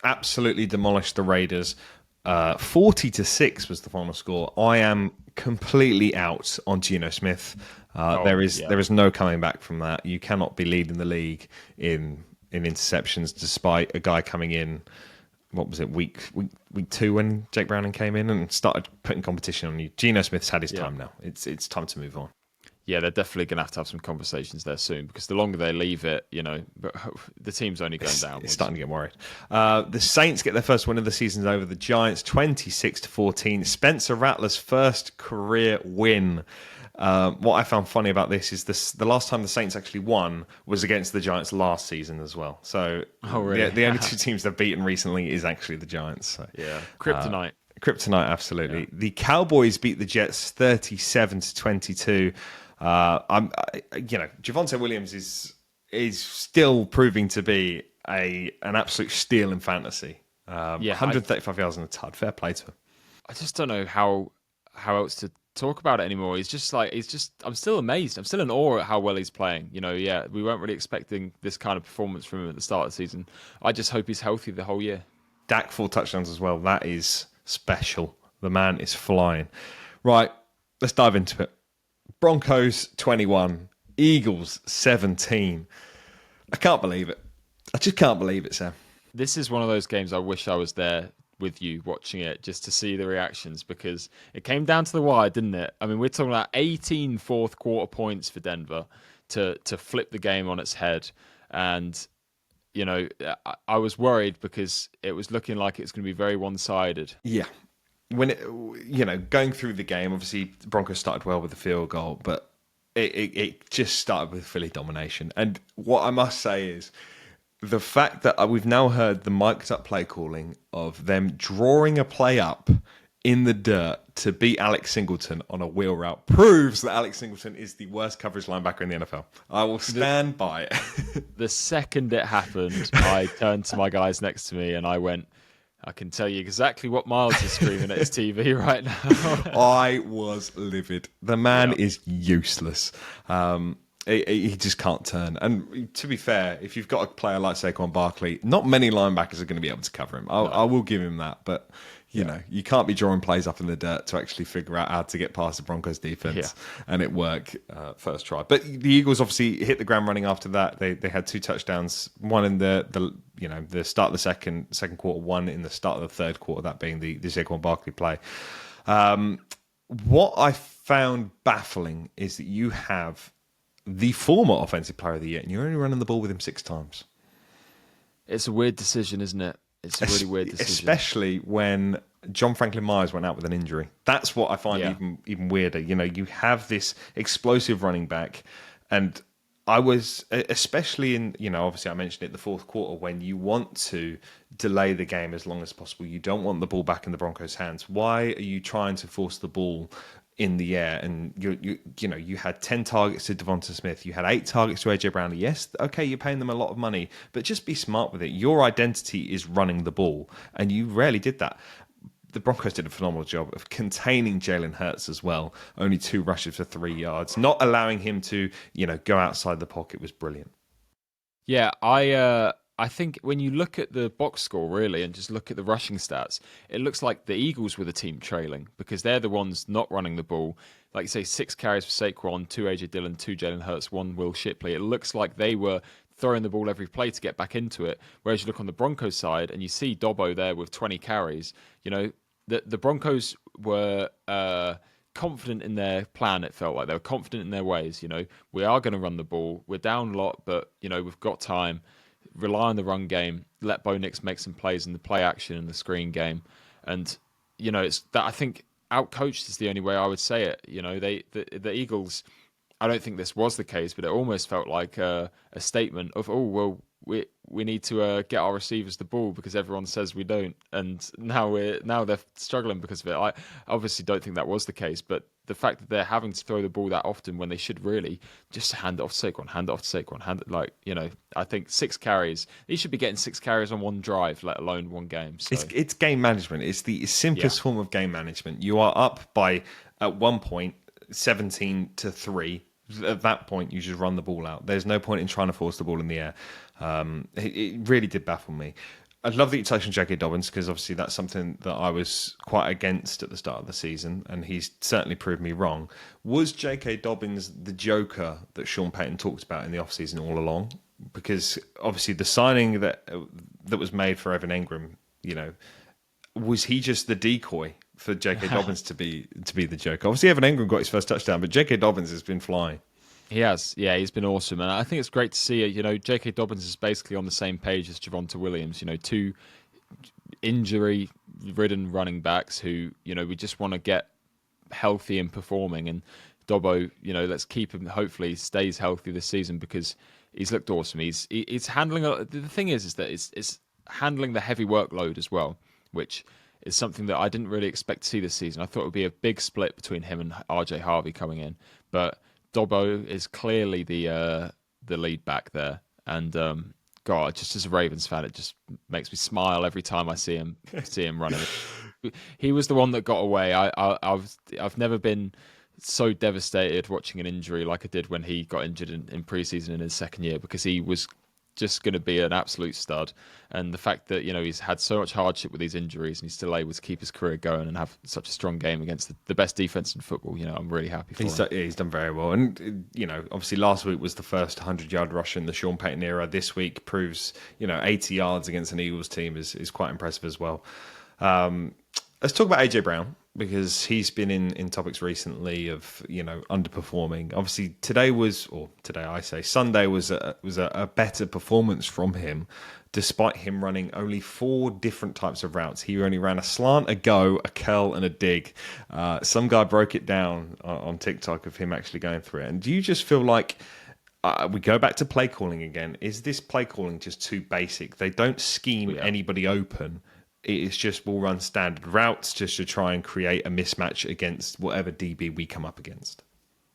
absolutely demolished the Raiders. 40-6 was the final score. I am completely out on Geno Smith. There is no coming back from that. You cannot be leading the league in interceptions despite a guy coming in. What was it, week 2 when Jake Browning came in and started putting competition on you. Geno Smith's had his time now. It's time to move on. Yeah, they're definitely going to have some conversations there soon because the longer they leave it, but the team's only going down. It's starting to get worried. The Saints get their first win of the season over the Giants, 26-14. Spencer Rattler's first career win. What I found funny about this is the last time the Saints actually won was against the Giants last season as well. So really? the only two teams they've beaten recently is actually the Giants. So, yeah, kryptonite. Kryptonite, absolutely. Yeah. The Cowboys beat the Jets 37-22. Javonte Williams is still proving to be an absolute steal in fantasy. 135 yards on the tud. Fair play to him. I just don't know how else to talk about it anymore. I'm still amazed. I'm still in awe at how well he's playing. We weren't really expecting this kind of performance from him at the start of the season. I just hope he's healthy the whole year. Dak 4 touchdowns as well. That is special. The man is flying. Right, let's dive into it. Broncos 21, Eagles 17. I can't believe it. I just can't believe it, Sam. This is one of those games I wish I was there with you watching it just to see the reactions because it came down to the wire, didn't it? I mean, we're talking about 18 fourth quarter points for Denver to flip the game on its head. And, I was worried because it was looking like it's going to be very one-sided. Yeah. When going through the game, obviously the Broncos started well with the field goal, but it just started with Philly domination. And what I must say is the fact that we've now heard the mic'd up play calling of them drawing a play up in the dirt to beat Alex Singleton on a wheel route proves that Alex Singleton is the worst coverage linebacker in the NFL. I will stand by it. The second it happened, I turned to my guys next to me and I went, I can tell you exactly what Miles is screaming at his TV right now. I was livid. The man Yeah. is useless. He just can't turn. And to be fair, if you've got a player like Saquon Barkley, not many linebackers are going to be able to cover him. I will give him that. But, you know, you can't be drawing plays up in the dirt to actually figure out how to get past the Broncos defense and it work first try. But the Eagles obviously hit the ground running after that. They had 2 touchdowns, one in the start of the second quarter, one in the start of the third quarter, that being the Saquon Barkley play. What I found baffling is that you have the former Offensive Player of the Year and you're only running the ball with him 6 times. It's a weird decision, isn't it? It's a really weird decision. Especially when John Franklin Myers went out with an injury. That's what I find even weirder. You know, you have this explosive running back, and I was, especially in, obviously I mentioned it, the fourth quarter, when you want to delay the game as long as possible. You don't want the ball back in the Broncos' hands. Why are you trying to force the ball in the air? And you had 10 targets to Devonta Smith. You had 8 targets to AJ Brown. Yes, okay, you're paying them a lot of money, but just be smart with it. Your identity is running the ball, and you rarely did that. The Broncos did a phenomenal job of containing Jalen Hurts as well. Only 2 rushes for 3 yards. Not allowing him to, go outside the pocket was brilliant. Yeah, I think when you look at the box score, really, and just look at the rushing stats, it looks like the Eagles were the team trailing because they're the ones not running the ball. Like you say, 6 carries for Saquon, 2 AJ Dillon, 2 Jalen Hurts, 1 Will Shipley. It looks like they were throwing the ball every play to get back into it. Whereas you look on the Broncos side and you see Dobbo there with 20 carries. The Broncos were confident in their plan. It felt like they were confident in their ways. We are going to run the ball. We're down a lot, but we've got time. Rely on the run game. Let Bo Nix make some plays in the play action and the screen game. And it's that I think outcoached is the only way I would say it. The Eagles. I don't think this was the case, but it almost felt like a statement of, we need to get our receivers the ball because everyone says we don't, and now they're struggling because of it. I obviously don't think that was the case, but the fact that they're having to throw the ball that often when they should really just hand it off to Saquon, I think 6 carries. He should be getting 6 carries on one drive, let alone one game. So. It's game management. It's the simplest form of game management. You are up by, at one point, 17-3. At that point, you just run the ball out. There's no point in trying to force the ball in the air. It really did baffle me. I love that you touched on J.K. Dobbins because obviously that's something that I was quite against at the start of the season, and he's certainly proved me wrong. Was J.K. Dobbins the joker that Sean Payton talked about in the offseason all along? Because obviously the signing that was made for Evan Engram, was he just the decoy for J.K. Dobbins to be the joker? Obviously Evan Engram got his first touchdown, but J.K. Dobbins has been flying. He has, yeah, he's been awesome, and I think it's great to see it. J.K. Dobbins is basically on the same page as Javonte Williams. 2 injury-ridden running backs who, we just want to get healthy and performing. And Dobbo, let's keep him. Hopefully, stays healthy this season because he's looked awesome. He's handling. The thing is that it's handling the heavy workload as well, which is something that I didn't really expect to see this season. I thought it would be a big split between him and RJ Harvey coming in, but Dobbo is clearly the lead back there, and God, just as a Ravens fan, it just makes me smile every time I see him running. He was the one that got away. I've never been so devastated watching an injury like I did when he got injured in preseason in his second year, because he was just going to be an absolute stud. And the fact that he's had so much hardship with these injuries and he's still able to keep his career going and have such a strong game against the best defense in football, I'm really happy for him. He's done very well. And obviously last week was the first 100-yard rush in the Sean Payton era. This week proves 80 yards against an Eagles team is quite impressive as well. Let's talk about AJ Brown, because he's been in topics recently of underperforming. Obviously Sunday was a better performance from him, despite him running only 4 different types of routes. He only ran a slant, a go, a curl, and a dig. Some guy broke it down on TikTok of him actually going through it. And do you just feel like we go back to play calling again? Is this play calling just too basic? They don't scheme anybody open. It is just we'll run standard routes just to try and create a mismatch against whatever DB we come up against.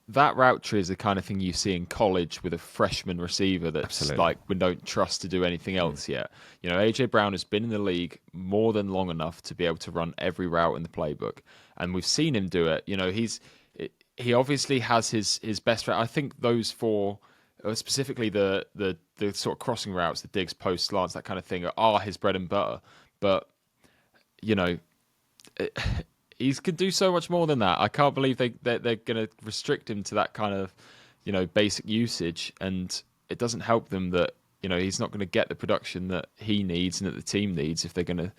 That route tree is the kind of thing you see in college with a freshman receiver that's Absolutely. like we don't trust to do anything else yet. You know, AJ Brown has been in the league more than long enough to be able to run every route in the playbook, and we've seen him do it. You know, he obviously has his best route. I think those four, specifically the sort of crossing routes, the digs, post, slants, that kind of thing, are his bread and butter. But you know, he could do so much more than that. I can't believe they're going to restrict him to that kind of, you know, basic usage, and it doesn't help them that, you know, he's not going to get the production that he needs and that the team needs if they're going to,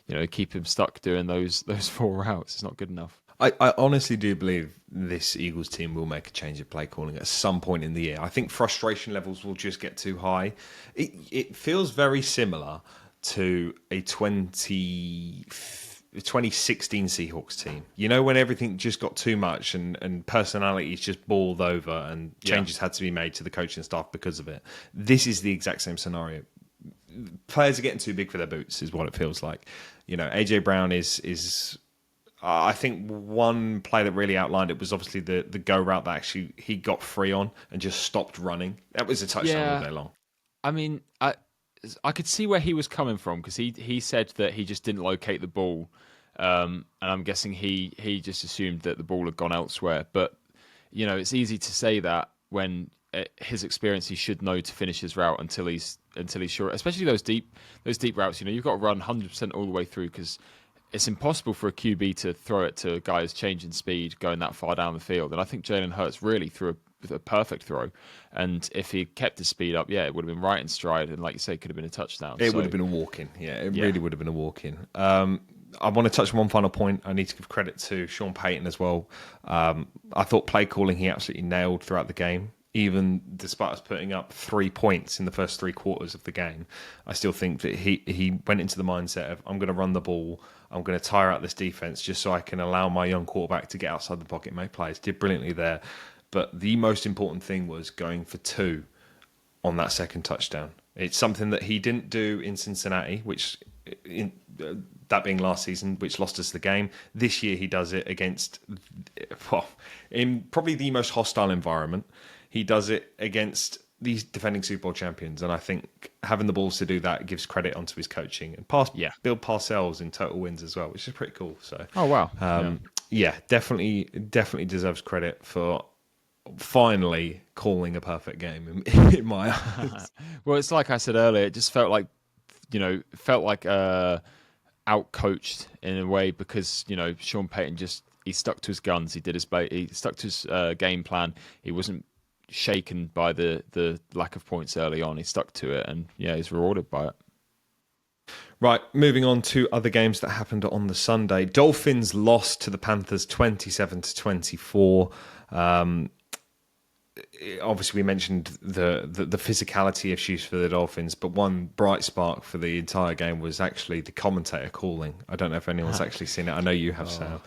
you know, keep him stuck doing those four routes. It's not good enough. I honestly do believe this Eagles team will make a change of play calling at some point in the year. I think frustration levels will just get too high. It feels very similar to a 2016 Seahawks team. You know, when everything just got too much and personalities just balled over and changes had to be made to the coaching staff because of it. This is the exact same scenario. Players are getting too big for their boots, is what it feels like. You know, AJ Brown is I think one play that really outlined it was obviously the go route that actually he got free on and just stopped running. That was a touchdown all day long. I mean, I could see where he was coming from because he said that he just didn't locate the ball, and I'm guessing he just assumed that the ball had gone elsewhere. But you know, it's easy to say that when his experience, he should know to finish his route until he's sure. Especially those deep routes. You know, you've got to run 100% all the way through because it's impossible for a QB to throw it to a guy who's changing speed, going that far down the field. And I think Jalen Hurts really threw a perfect throw. And if he kept his speed up, it would have been right in stride. And like you say, it could have been a touchdown. It would have been a walk-in. Yeah, it really would have been a walk-in. I want to touch on one final point. I need to give credit to Sean Payton as well. I thought play calling he absolutely nailed throughout the game. Even despite us putting up 3 points in the first 3 quarters of the game, I still think that he went into the mindset of, I'm going to run the ball, I'm going to tire out this defense just so I can allow my young quarterback to get outside the pocket and make plays. Did brilliantly there. But the most important thing was going for 2 on that second touchdown. It's something that he didn't do in Cincinnati, that being last season, which lost us the game. This year he does it against, in probably the most hostile environment. He does it against these defending Super Bowl champions, and I think having the balls to do that gives credit onto his coaching and Bill Parcells in total wins as well, which is pretty cool. So, oh wow, definitely deserves credit for finally calling a perfect game in my eyes. Well, it's like I said earlier, it just felt like out coached in a way because, you know, Sean Payton he stuck to his guns. He stuck to his game plan. He wasn't shaken by the lack of points early on. He stuck to it, and he's rewarded by it. Right, moving on to other games that happened on the Sunday. Dolphins lost to the Panthers 27-24. Obviously, we mentioned the physicality issues for the Dolphins, but one bright spark for the entire game was actually the commentator calling. I don't know if anyone's actually seen it. I know you have, Sam.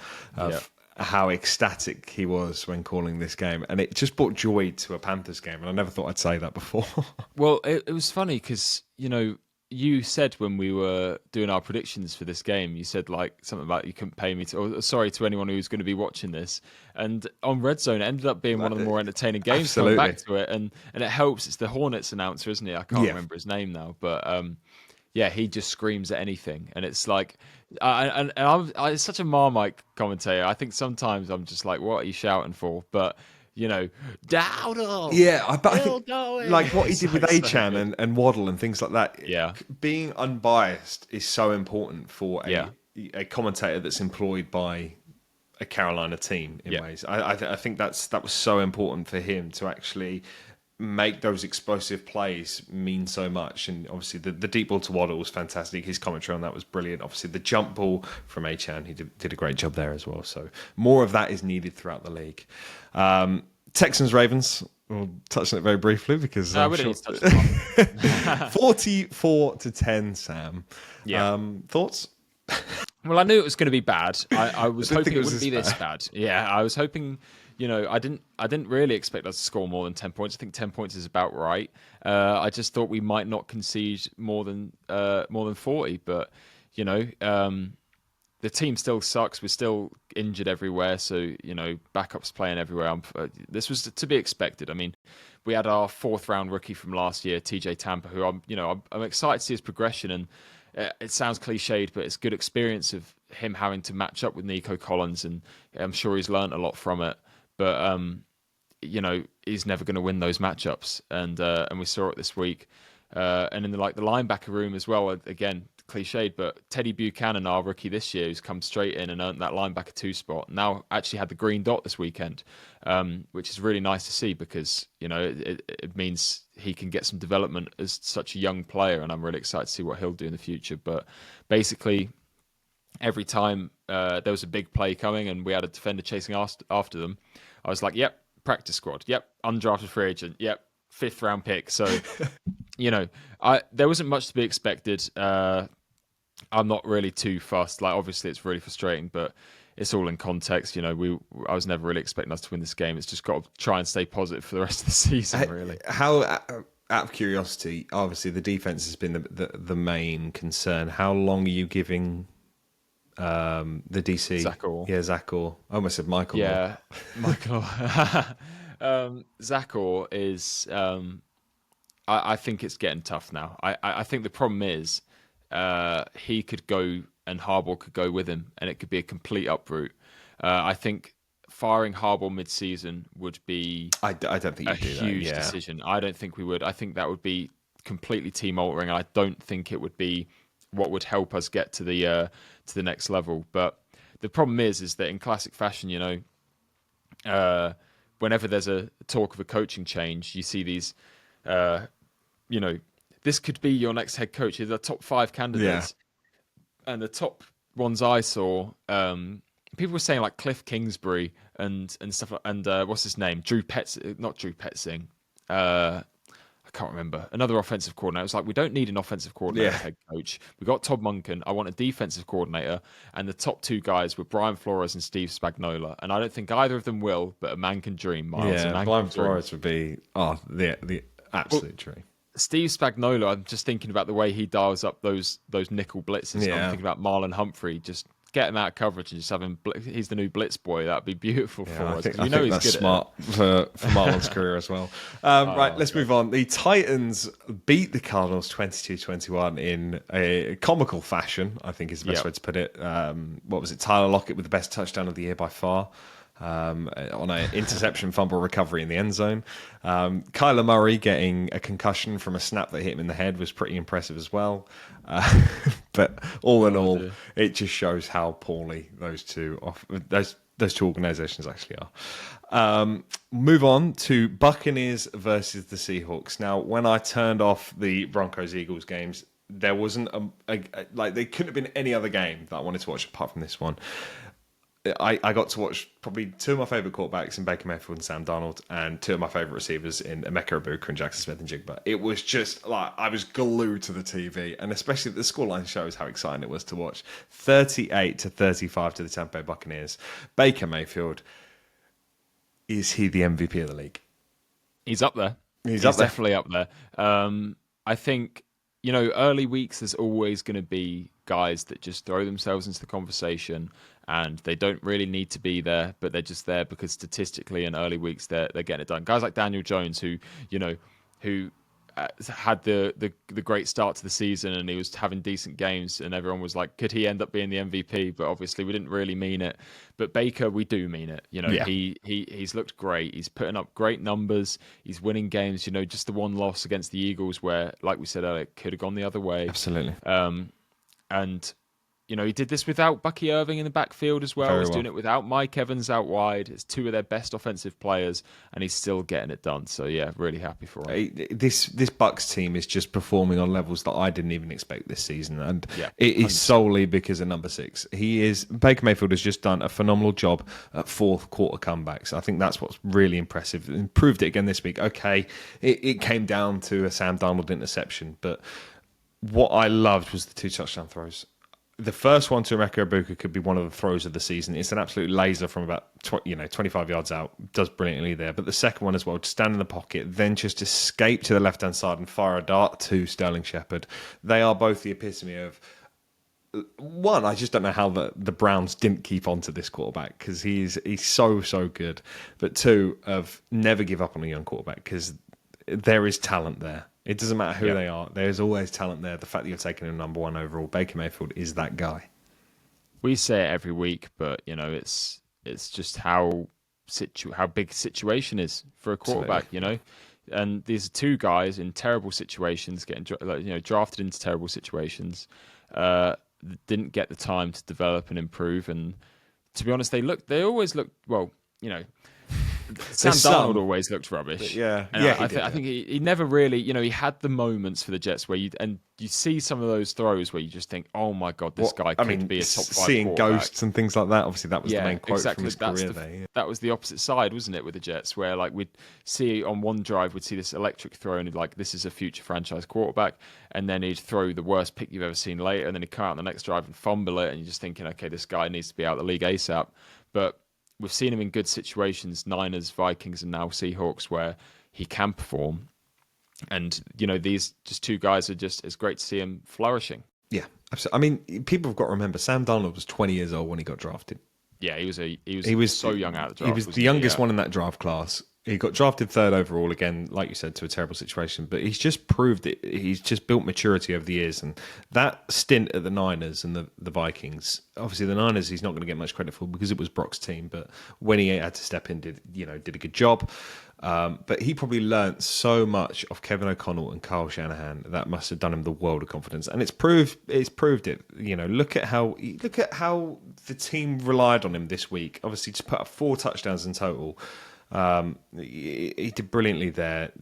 How ecstatic he was when calling this game, and it just brought joy to a Panthers game. And I never thought I'd say that before. Well, it was funny because you said when we were doing our predictions for this game, you said like something about you couldn't pay me to anyone who's going to be watching this. And on Red Zone, it ended up being one of the more entertaining games. Absolutely. Coming back to it, and it helps. It's the Hornets announcer, isn't he? I can't remember his name now, but he just screams at anything, and it's like, it's such a Marmite commentator. I think sometimes I'm just like, what are you shouting for? But Dowdle. Yeah, I think like what he did with Achan and Waddle and things like that. Yeah, being unbiased is so important for a commentator that's employed by a Carolina team in ways. I think that was so important for him to actually make those explosive plays mean so much. And obviously the deep ball to Waddle was fantastic. His commentary on that was brilliant. Obviously the jump ball from Achan, he did a great job there as well. So more of that is needed throughout the league. Texans Ravens, we'll touch on it very briefly because we don't need to touch on 44-10, Sam. Yeah. Thoughts? Well, I knew it was going to be bad. I was hoping it wouldn't be bad. this bad. Yeah, I was hoping. I didn't really expect us to score more than 10 points. I think 10 points is about right. I just thought we might not concede more than 40, but the team still sucks. We're still injured everywhere, so backups playing everywhere. This was to be expected. I mean, we had our fourth round rookie from last year, TJ Tampa, who I'm excited to see his progression. And it sounds cliched, but it's good experience of him having to match up with Nico Collins, and I'm sure he's learned a lot from it. But he's never going to win those matchups, and we saw it this week. And in the linebacker room as well, again, cliched, but Teddy Buchanan, our rookie this year, who's come straight in and earned that linebacker 2 spot, now actually had the green dot this weekend, which is really nice to see, because it means he can get some development as such a young player, and I'm really excited to see what he'll do in the future. But basically, every time there was a big play coming and we had a defender chasing after them, I was like, yep, practice squad, yep, undrafted free agent, yep, 5th round pick. So there wasn't much to be expected. I'm not really too fussed. Like, obviously it's really frustrating, but it's all in context. I was never really expecting us to win this game. It's just got to try and stay positive for the rest of the season, really. How, out of curiosity, obviously the defense has been the main concern. How long are you giving the DC? Zach Orr. Yeah, Zach Orr. I almost said Michael. Yeah, Michael. Zach Orr is... I think it's getting tough now. I think the problem is he could go and Harbaugh could go with him, and it could be a complete uproot. I think firing Harbaugh mid-season would be I don't think a you'd do huge that. Yeah. decision. I don't think we would. I think that would be completely team-altering, and I don't think it would be what would help us get to the next level. But the problem is that in classic fashion, whenever there's a talk of a coaching change, you see these... this could be your next head coach. Here's the top 5 candidates. Yeah. And the top ones I saw, people were saying like Cliff Kingsbury and stuff, and what's his name? Not Drew Petzing. I can't remember. Another offensive coordinator. It was like, we don't need an offensive coordinator head coach. We got Todd Monken. I want a defensive coordinator. And the top 2 guys were Brian Flores and Steve Spagnuolo. And I don't think either of them will, but a man can dream, Miles. Yeah, Brian Flores would be the absolute dream. Steve Spagnuolo, I'm just thinking about the way he dials up those nickel blitzes. Yeah. I'm thinking about Marlon Humphrey, just get him out of coverage and just have him. He's the new blitz boy. That'd be beautiful for us. I think that's smart for Marlon's career as well. Right, let's move on. The Titans beat the Cardinals 22-21 in a comical fashion, I think is the best way to put it. What was it? Tyler Lockett with the best touchdown of the year by far. On an interception fumble recovery in the end zone. Kyler Murray getting a concussion from a snap that hit him in the head was pretty impressive as well. But all in all, it just shows how poorly those two organizations actually are. Move on to Buccaneers versus the Seahawks. Now, when I turned off the Broncos-Eagles games, there wasn't there couldn't have been any other game that I wanted to watch apart from this one. I got to watch probably 2 of my favourite quarterbacks in Baker Mayfield and Sam Darnold, and 2 of my favourite receivers in Emeka Egbuka and Jackson Smith and Jigba. It was just like I was glued to the TV, and especially the scoreline shows how exciting it was to watch. 38-35 to the Tampa Bay Buccaneers. Baker Mayfield, is he the MVP of the league? He's up there. He's definitely up there. I think, early weeks there's always going to be guys that just throw themselves into the conversation, and they don't really need to be there, but they're just there because statistically in early weeks they're getting it done. Guys like Daniel Jones, who had the great start to the season and he was having decent games, and everyone was like, could he end up being the MVP? But obviously we didn't really mean it. But Baker, we do mean it. He's looked great. He's putting up great numbers. He's winning games. Just the one loss against the Eagles where, like we said earlier, it could have gone the other way. Absolutely. And he did this without Bucky Irving in the backfield as well. He's doing it without Mike Evans out wide. It's 2 of their best offensive players, and he's still getting it done. So, yeah, really happy for him. This Bucs team is just performing on levels that I didn't even expect this season, and it is solely because of number 6. Baker Mayfield has just done a phenomenal job at 4th quarter comebacks. I think that's what's really impressive. Improved it again this week. Okay, it came down to a Sam Darnold interception, but what I loved was the 2 touchdown throws. The first one to Emeka Egbuka could be one of the throws of the season. It's an absolute laser from about 25 yards out. Does brilliantly there. But the second one as well, just stand in the pocket, then just escape to the left-hand side and fire a dart to Sterling Shepard. They are both the epitome of one, I just don't know how the Browns didn't keep on to this quarterback because he's so good. But two, of never give up on a young quarterback because there is talent there. It doesn't matter who they are. There's always talent there. The fact that you're taking him number one overall, Baker Mayfield is that guy. We say it every week, but it's just how big situation is for a quarterback. Absolutely. And these are two guys in terrible situations, getting drafted into terrible situations. Didn't get the time to develop and improve, and to be honest, they always looked well. Sam Darnold always looked rubbish. Yeah, And yeah. I think he never really, he had the moments for the Jets where you see some of those throws where you just think, oh my god, this guy could be a top 5 seeing ghosts and things like that. Obviously, that was the main quote from his career there. Yeah. That was the opposite side, wasn't it, with the Jets, where like we'd see on one drive, we'd see this electric throw and like this is a future franchise quarterback, and then he'd throw the worst pick you've ever seen later, and then he'd come out on the next drive and fumble it, and you're just thinking, okay, this guy needs to be out of the league ASAP. But we've seen him in good situations, Niners, Vikings, and now Seahawks, where he can perform. And, these just two guys are just, it's great to see him flourishing. Yeah, absolutely. I mean, people have got to remember, Sam Darnold was 20 years old when he got drafted. Yeah, he was so young out of the draft. He was the youngest one in that draft class. He got drafted third overall again, like you said, to a terrible situation. But he's just proved it. He's just built maturity over the years. And that stint at the Niners and the Vikings, obviously the Niners he's not going to get much credit for because it was Brock's team. But when he had to step in, did a good job. But he probably learnt so much of Kevin O'Connell and Kyle Shanahan that must have done him the world of confidence. And it's proved it. Look at how the team relied on him this week. Obviously, just put up 4 touchdowns in total. He did brilliantly there.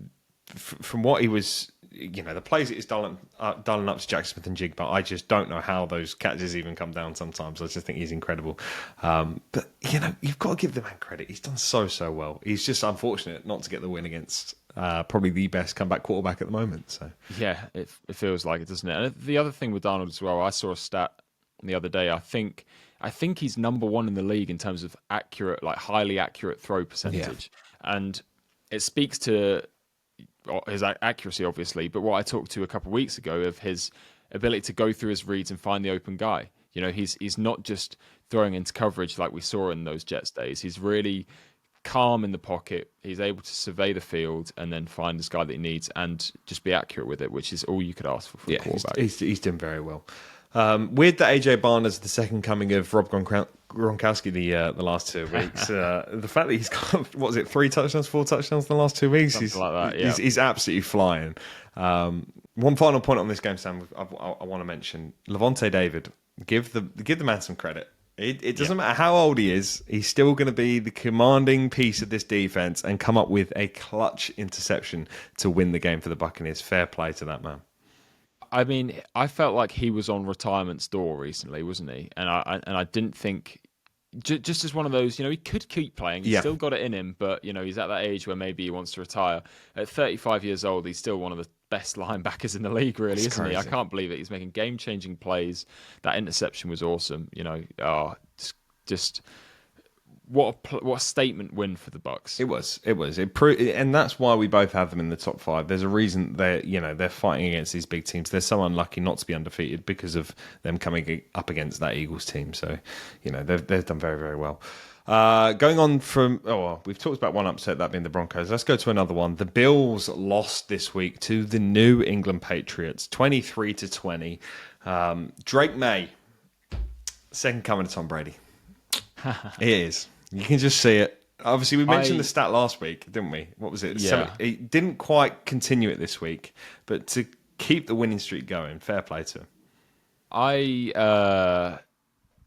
From what he was, the plays that he's dialing up to Jack Smith and Jigba, I just don't know how those catches even come down sometimes. I just think he's incredible. But, you've got to give the man credit. He's done so well. He's just unfortunate not to get the win against probably the best comeback quarterback at the moment. So yeah, it feels like it, doesn't it? And the other thing with Darnold as well, I saw a stat the other day. I think he's number one in the league in terms of accurate, like highly accurate throw percentage. Yeah. And it speaks to his accuracy, obviously, but what I talked to a couple of weeks ago of his ability to go through his reads and find the open guy. He's not just throwing into coverage like we saw in those Jets days. He's really calm in the pocket. He's able to survey the field and then find this guy that he needs and just be accurate with it, which is all you could ask for a quarterback. He's doing very well. Weird that AJ Barner's the second coming of Rob Gronkowski the last 2 weeks. The fact that he's got 3 touchdowns, 4 touchdowns in the last 2 weeks, something like that. Yeah. He's absolutely flying. One final point on this game, Sam, I want to mention Levante David. Give the man some credit. It doesn't matter how old he is; he's still going to be the commanding piece of this defense and come up with a clutch interception to win the game for the Buccaneers. Fair play to that man. I mean, I felt like he was on retirement's door recently, wasn't he? And I didn't think, just as one of those, he could keep playing. He's still got it in him, but, he's at that age where maybe he wants to retire. At 35 years old, he's still one of the best linebackers in the league, really, isn't he? I can't believe it. He's making game-changing plays. That interception was awesome. Just what a statement win for the Bucs. It was. And that's why we both have them in the top 5. There's a reason they're fighting against these big teams. They're so unlucky not to be undefeated because of them coming up against that Eagles team. So, they've done very, very well. Going on from, we've talked about one upset, that being the Broncos. Let's go to another one. The Bills lost this week to the New England Patriots, 23-20. Drake May, second coming to Tom Brady. It is. You can just see it. Obviously, we mentioned the stat last week, didn't we? What was it? Yeah. It didn't quite continue it this week, but to keep the winning streak going, fair play to him. I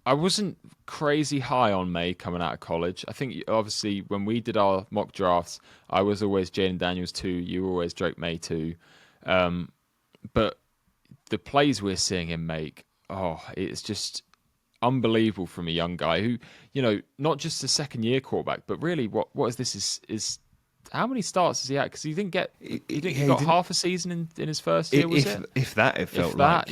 wasn't crazy high on May coming out of college. I think, obviously, when we did our mock drafts, I was always Jaden Daniels 2, you were always Drake May 2. But the plays we're seeing him make, it's just unbelievable from a young guy who, not just a second-year quarterback, but really what is this? Is how many starts has he had? Because he didn't get half a season in his first year, was it? If that, it felt like.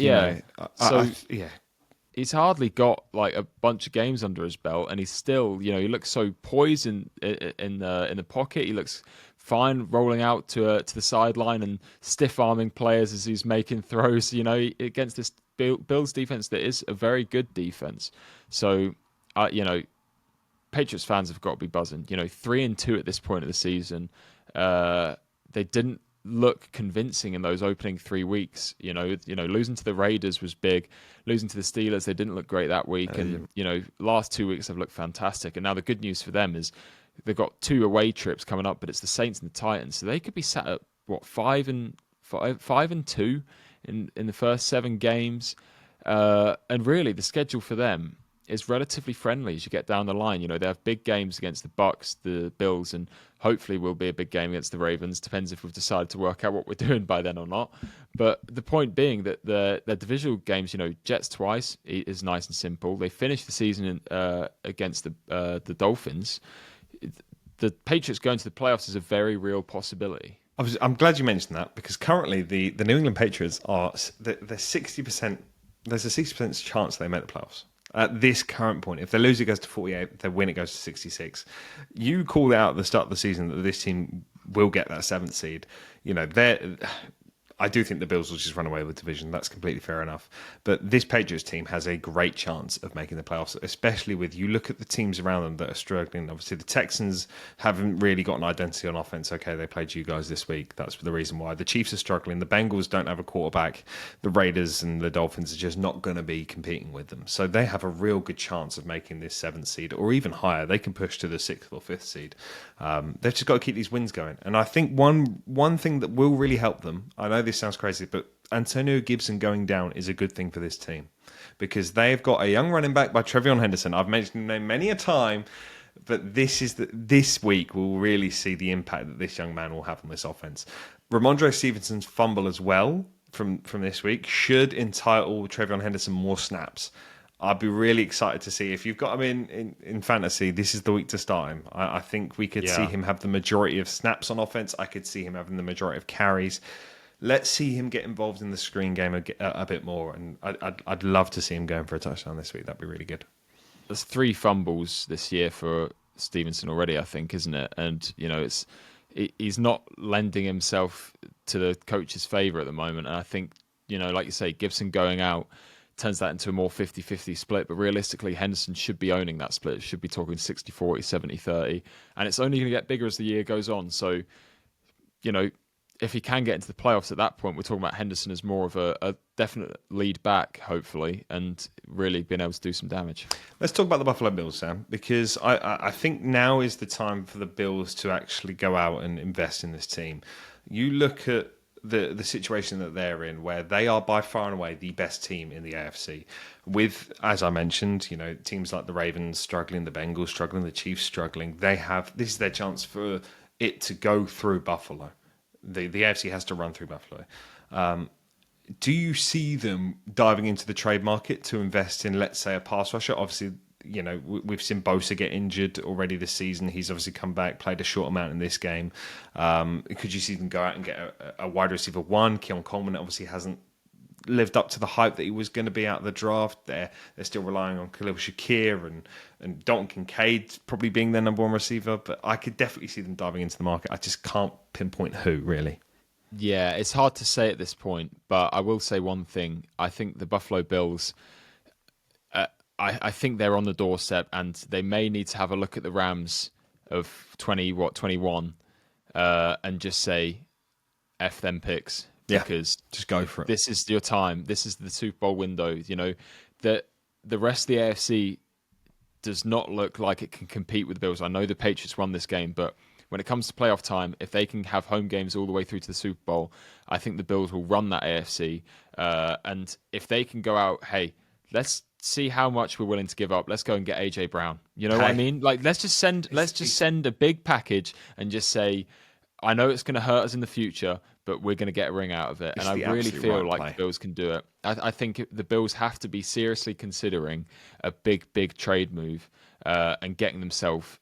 He's hardly got like a bunch of games under his belt, and he's still, he looks so poised in the pocket. He looks fine rolling out to the sideline and stiff arming players as he's making throws. Against this Bills defense that is a very good defense. So, Patriots fans have got to be buzzing. 3-2 at this point of the season. They didn't look convincing in those opening 3 weeks. Losing to the Raiders was big. Losing to the Steelers, they didn't look great that week. And last 2 weeks have looked fantastic. And now the good news for them is they've got 2 away trips coming up, but it's the Saints and the Titans, so they could be sat at 5-2 in the first 7 games. And really, the schedule for them is relatively friendly as you get down the line. They have big games against the Bucks, the Bills, and hopefully will be a big game against the Ravens. Depends if we've decided to work out what we're doing by then or not. But the point being that their divisional games, Jets twice is nice and simple. They finished the season against the Dolphins. The Patriots going to the playoffs is a very real possibility. I'm glad you mentioned that, because currently the New England Patriots are they're 60%. There's a 60% chance they make the playoffs. At this current point, if they lose, it goes to 48. If they win, it goes to 66. You called out at the start of the season that this team will get that 7th seed. I do think the Bills will just run away with the division. That's completely fair enough. But this Patriots team has a great chance of making the playoffs, especially with, you look at the teams around them that are struggling. Obviously, the Texans haven't really got an identity on offense. Okay, they played you guys this week. That's the reason why. The Chiefs are struggling. The Bengals don't have a quarterback. The Raiders and the Dolphins are just not going to be competing with them. So they have a real good chance of making this 7th seed, or even higher. They can push to the 6th or 5th seed. They've just got to keep these wins going. And I think one thing that will really help them, I know this sounds crazy, but Antonio Gibson going down is a good thing for this team, because they've got a young running back by Trevion Henderson. I've mentioned his name many a time, but this week we'll really see the impact that this young man will have on this offense. Ramondre Stevenson's fumble as well from this week should entitle Trevion Henderson more snaps. I'd be really excited to see, if you've got him in fantasy, this is the week to start him. I think we could see him have the majority of snaps on offense. I could see him having the majority of carries. Let's see him get involved in the screen game a bit more, and I'd love to see him going for a touchdown this week. That'd be really good. There's 3 fumbles this year for Stevenson already, I think, isn't it? And he's not lending himself to the coach's favour at the moment. And I think, like you say, Gibson going out turns that into a more 50-50 split. But realistically, Henderson should be owning that split. Should be talking 60-40, 70-30. And it's only going to get bigger as the year goes on. So, if he can get into the playoffs at that point, we're talking about Henderson as more of a definite lead back, hopefully, and really being able to do some damage. Let's talk about the Buffalo Bills, Sam, because I think now is the time for the Bills to actually go out and invest in this team. You look at the situation that they're in, where they are by far and away the best team in the AFC. With, as I mentioned, teams like the Ravens struggling, the Bengals struggling, the Chiefs struggling. This is their chance for it to go through Buffalo. The AFC has to run through Buffalo. Do you see them diving into the trade market to invest in, let's say, a pass rusher? Obviously, we've seen Bosa get injured already this season. He's obviously come back, played a short amount in this game. Could you see them go out and get a wide receiver 1? Keon Coleman obviously hasn't lived up to the hype that he was going to be out of the draft. They're still relying on Khalil Shakir and Dalton Kincaid probably being their number 1 receiver, but I could definitely see them diving into the market. I just can't pinpoint who, really. Yeah, it's hard to say at this point, but I will say one thing. I think the Buffalo Bills, I think they're on the doorstep, and they may need to have a look at the Rams of 21, and just say, F them picks. Because just go for it. This is your time. This is the Super Bowl window. The rest of the AFC does not look like it can compete with the Bills. I know the Patriots won this game, but when it comes to playoff time, if they can have home games all the way through to the Super Bowl, I think the Bills will run that AFC. And if they can go out, hey, let's see how much we're willing to give up. Let's go and get AJ Brown. You know what I mean? Like, let's just send a big package and just say, I know it's going to hurt us in the future, but we're going to get a ring out of it. And I really feel like the Bills can do it. I think the Bills have to be seriously considering a big trade move and getting themselves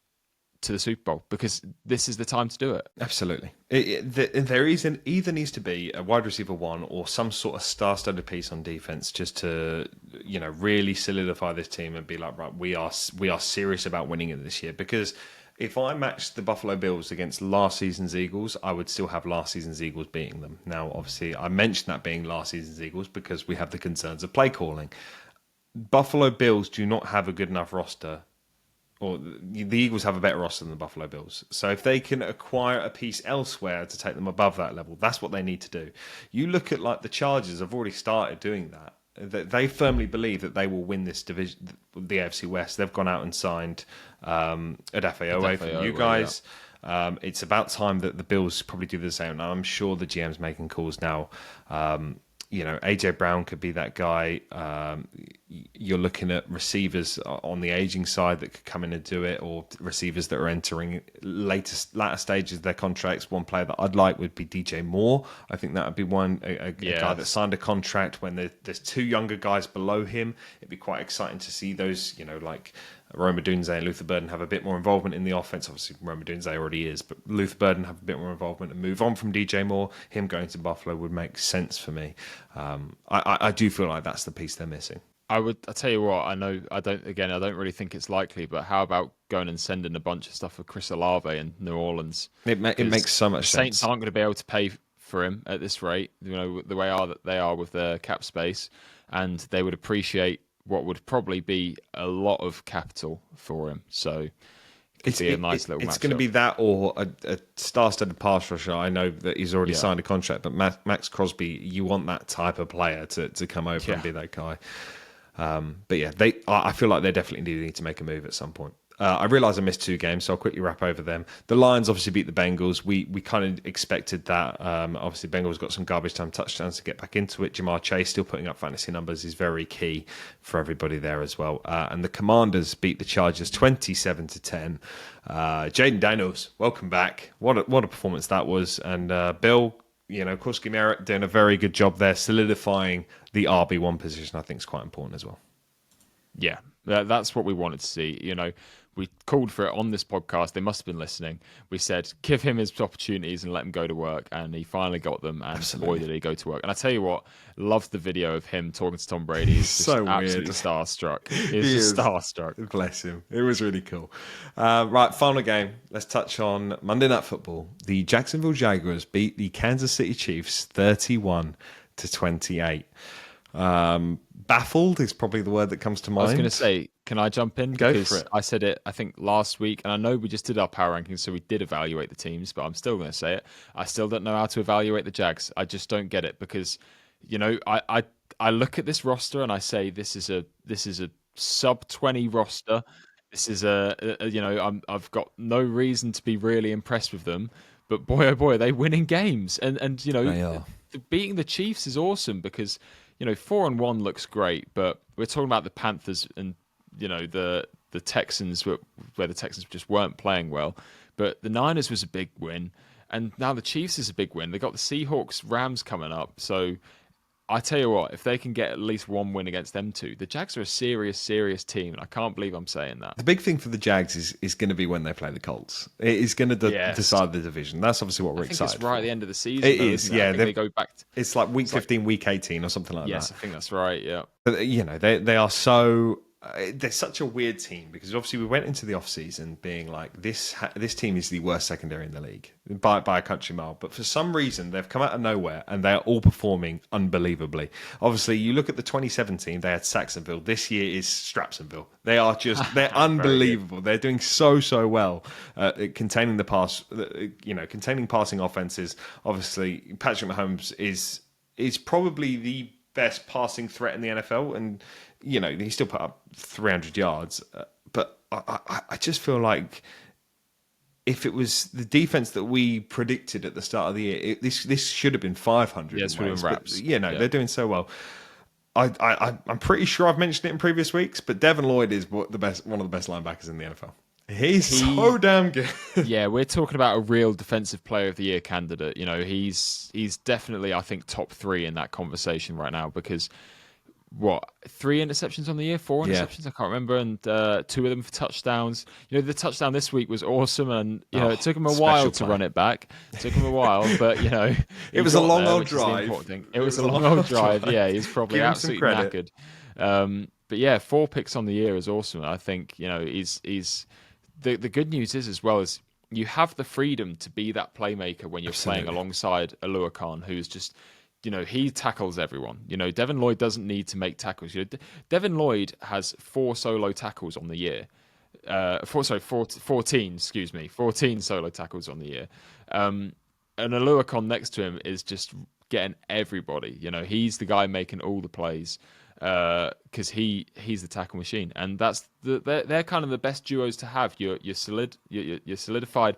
to the Super Bowl, because this is the time to do it. Absolutely. There either needs to be a wide receiver 1 or some sort of star-studded piece on defense just to, really solidify this team and be like, right, we are serious about winning it this year. Because if I matched the Buffalo Bills against last season's Eagles, I would still have last season's Eagles beating them. Now, obviously, I mentioned that being last season's Eagles because we have the concerns of play calling. Buffalo Bills do not have a good enough roster, or the Eagles have a better roster than the Buffalo Bills. So if they can acquire a piece elsewhere to take them above that level, that's what they need to do. You look at like the Chargers have already started doing that. They firmly believe that they will win this division, the AFC West. They've gone out and signed Odafe from you guys. Yeah. It's about time that the Bills probably do the same. Now, I'm sure the GM's making calls now. AJ Brown could be that guy. You're looking at receivers on the aging side that could come in and do it, or receivers that are entering later stages of their contracts. One player that I'd like would be DJ Moore. I think that would be a guy that signed a contract when there's two younger guys below him. It'd be quite exciting to see those, like Roma Dunze and Luther Burden have a bit more involvement in the offense. Obviously, Roma Dunze already is, but Luther Burden have a bit more involvement and move on from DJ Moore. Him going to Buffalo would make sense for me. I do feel like that's the piece they're missing. I tell you what, I don't really think it's likely, but how about going and sending a bunch of stuff for Chris Olave in New Orleans? It makes so much sense. Saints aren't going to be able to pay for him at this rate, the way that they are with their cap space, and they would appreciate what would probably be a lot of capital for him. So it's a nice little matchup. It's going to be that or a star-studded pass rusher. I know that he's already signed a contract, but Max Crosby, you want that type of player to come over and be that guy. I feel like they definitely do need to make a move at some point. I realise I missed two games, so I'll quickly wrap over them. The Lions obviously beat the Bengals. We kind of expected that. Obviously, Bengals got some garbage time touchdowns to get back into it. Jamar Chase still putting up fantasy numbers is very key for everybody there as well. And the Commanders beat the Chargers 27-10. Jaden Daniels, welcome back. What a performance that was. And Bill, Kurski Merritt doing a very good job there, solidifying the RB1 position. I think is quite important as well. Yeah, that's what we wanted to see. We called for it on this podcast. They must have been listening. We said, give him his opportunities and let him go to work. And he finally got them. And boy, did he go to work. And I tell you what, loved the video of him talking to Tom Brady. He's just so absolutely weird. Starstruck. He's starstruck. Bless him. It was really cool. Right, final game. Let's touch on Monday Night Football. The Jacksonville Jaguars beat the Kansas City Chiefs 31-28. Baffled is probably the word that comes to mind. I was going to say, can I jump in? Go for it. I said it, I think, last week, and I know we just did our power rankings, so we did evaluate the teams, but I'm still going to say it. I still don't know how to evaluate the Jags. I just don't get it because, I look at this roster and I say this is a sub 20 roster. This is I've got no reason to be really impressed with them, but boy oh boy, are they winning games, and they are. Beating the Chiefs is awesome because 4-1 looks great, but we're talking about the Panthers and the Texans where the Texans just weren't playing well. But the Niners was a big win, and now the Chiefs is a big win. They got the Seahawks, Rams coming up. So I tell you what, if they can get at least one win against them two, the Jags are a serious team, and I can't believe I'm saying that. The big thing for the Jags is going to be when they play the Colts. It is going to decide the division. That's obviously what we're excited it's right for. at the end of the season. It is, yeah. They go back. It's like week 15, week 18 or something like that. Yes, I think that's right, yeah. But, they are so... they're such a weird team because obviously we went into the offseason being like this team is the worst secondary in the league by a country mile, but for some reason they've come out of nowhere and they're all performing unbelievably. Obviously you look at the 2017, they had Saxonville. This year is Strapsonville. They're unbelievable. They're doing so well containing the pass, containing passing offenses. Obviously Patrick Mahomes is probably the best passing threat in the NFL, and he still put up 300 yards. But I just feel like if it was the defense that we predicted at the start of the year, this should have been 500. Yes, we're in wraps. They're doing so well. I'm pretty sure I've mentioned it in previous weeks, but Devin Lloyd is one of the best linebackers in the NFL. He's so damn good. Yeah, we're talking about a real defensive player of the year candidate. He's definitely, I think, top 3 in that conversation right now because 3 interceptions on the year, 4 interceptions, I can't remember, and 2 of them for touchdowns. The touchdown this week was awesome, and it took him a while to run it back. It took him a while, but it was a long old drive. It was a long old drive. Yeah, he's probably absolutely knackered. But yeah, 4 picks on the year is awesome. I think he's the good news is as well as you have the freedom to be that playmaker when you're playing Absolutely. alongside Alua Khan, who's just, he tackles everyone. Devin Lloyd doesn't need to make tackles. Devin Lloyd has 4 solo tackles on the year. 14, excuse me, 14 solo tackles on the year. And Alua Khan next to him is just getting everybody. He's the guy making all the plays because he's the tackle machine, and they're kind of the best duos to have. You're solidified,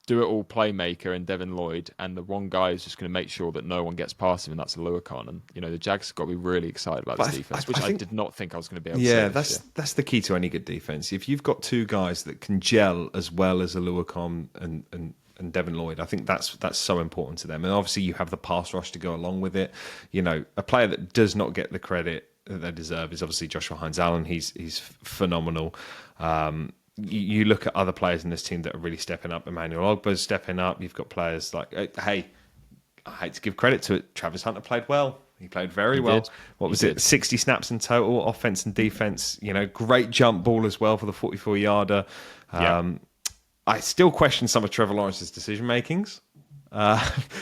do it all playmaker and Devin Lloyd, and the one guy is just going to make sure that no one gets past him, and that's Alua Khan. And the Jags have got to be really excited about this defense, which I did not think I was going to be able to say. Yeah, that's the key to any good defense. If you've got 2 guys that can gel as well as Alua Khan and Devin Lloyd, I think that's so important to them. And obviously you have the pass rush to go along with it. A player that does not get the credit that they deserve is obviously Joshua Hines-Allen. He's phenomenal. You look at other players in this team that are really stepping up. Emmanuel Ogba's stepping up. You've got players like, hey, I hate to give credit to it, Travis Hunter played well. He played very well. What was it? 60 snaps in total, offense and defense. Great jump ball as well for the 44-yarder. I still question some of Trevor Lawrence's decision makings.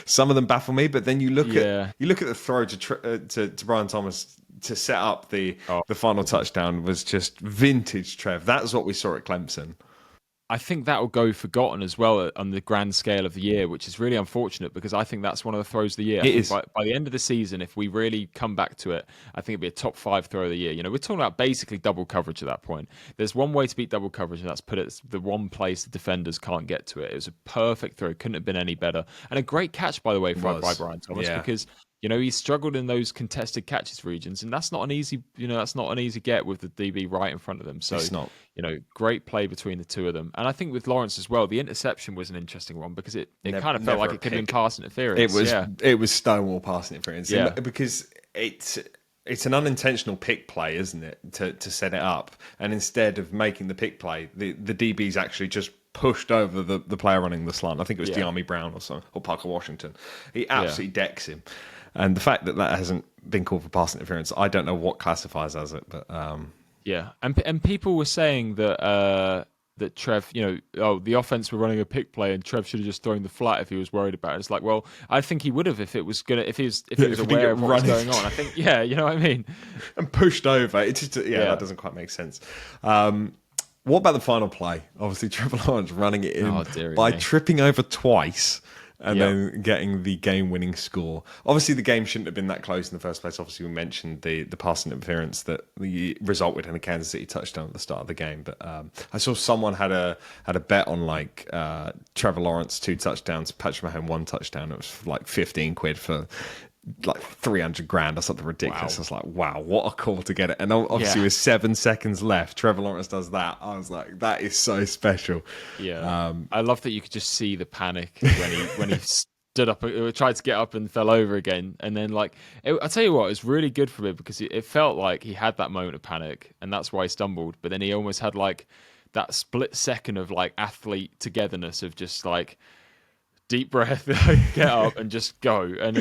Some of them baffle me, but then you look at the throw to Brian Thomas to set up the final touchdown was just vintage Trev. That's what we saw at Clemson. I think that will go forgotten as well on the grand scale of the year, which is really unfortunate because I think that's one of the throws of the year. It is. By the end of the season, if we really come back to it, I think it'll be a top 5 throw of the year. We're talking about basically double coverage at that point. There's one way to beat double coverage, and that's put it the one place the defenders can't get to it. It was a perfect throw. Couldn't have been any better. And a great catch, by the way, by Brian Thomas, because he struggled in those contested catches regions, and that's not an easy, get with the DB right in front of them. So it's not. Great play between the two of them. And I think with Lawrence as well, the interception was an interesting one because it kind of felt like it could have been pass interference. It was stonewall pass interference. Yeah. Because it's an unintentional pick play, isn't it, to set it up. And instead of making the pick play, the DB's actually just pushed over the player running the slant. I think it was De'Ami Brown or Parker Washington. He absolutely decks him. And the fact that hasn't been called for pass interference, I don't know what classifies as it, but and people were saying that that Trev, the offense were running a pick play and Trev should have just thrown the flat if he was worried about it. It's like, well, I think he would have if he was aware of what was going on. I think, you know what I mean, and pushed over. It just that doesn't quite make sense. What about the final play? Obviously, Trevor Lawrence running it in by tripping over twice. And then getting the game-winning score. Obviously, the game shouldn't have been that close in the first place. Obviously, we mentioned the passing interference that resulted in a Kansas City touchdown at the start of the game. But I saw someone had a bet on Trevor Lawrence 2 touchdowns, Patrick Mahomes 1 touchdown. It was like 15 quid for like 300 grand or something ridiculous. I was like, wow, what a call to get it. And obviously with 7 seconds left, Trevor Lawrence does that. I was like, that is so special. I love that you could just see the panic when he stood up, tried to get up and fell over again. And then I'll tell you what, it's really good for him because it felt like he had that moment of panic and that's why he stumbled. But then he almost had that split second of athlete togetherness of just deep breath, get up and just go. And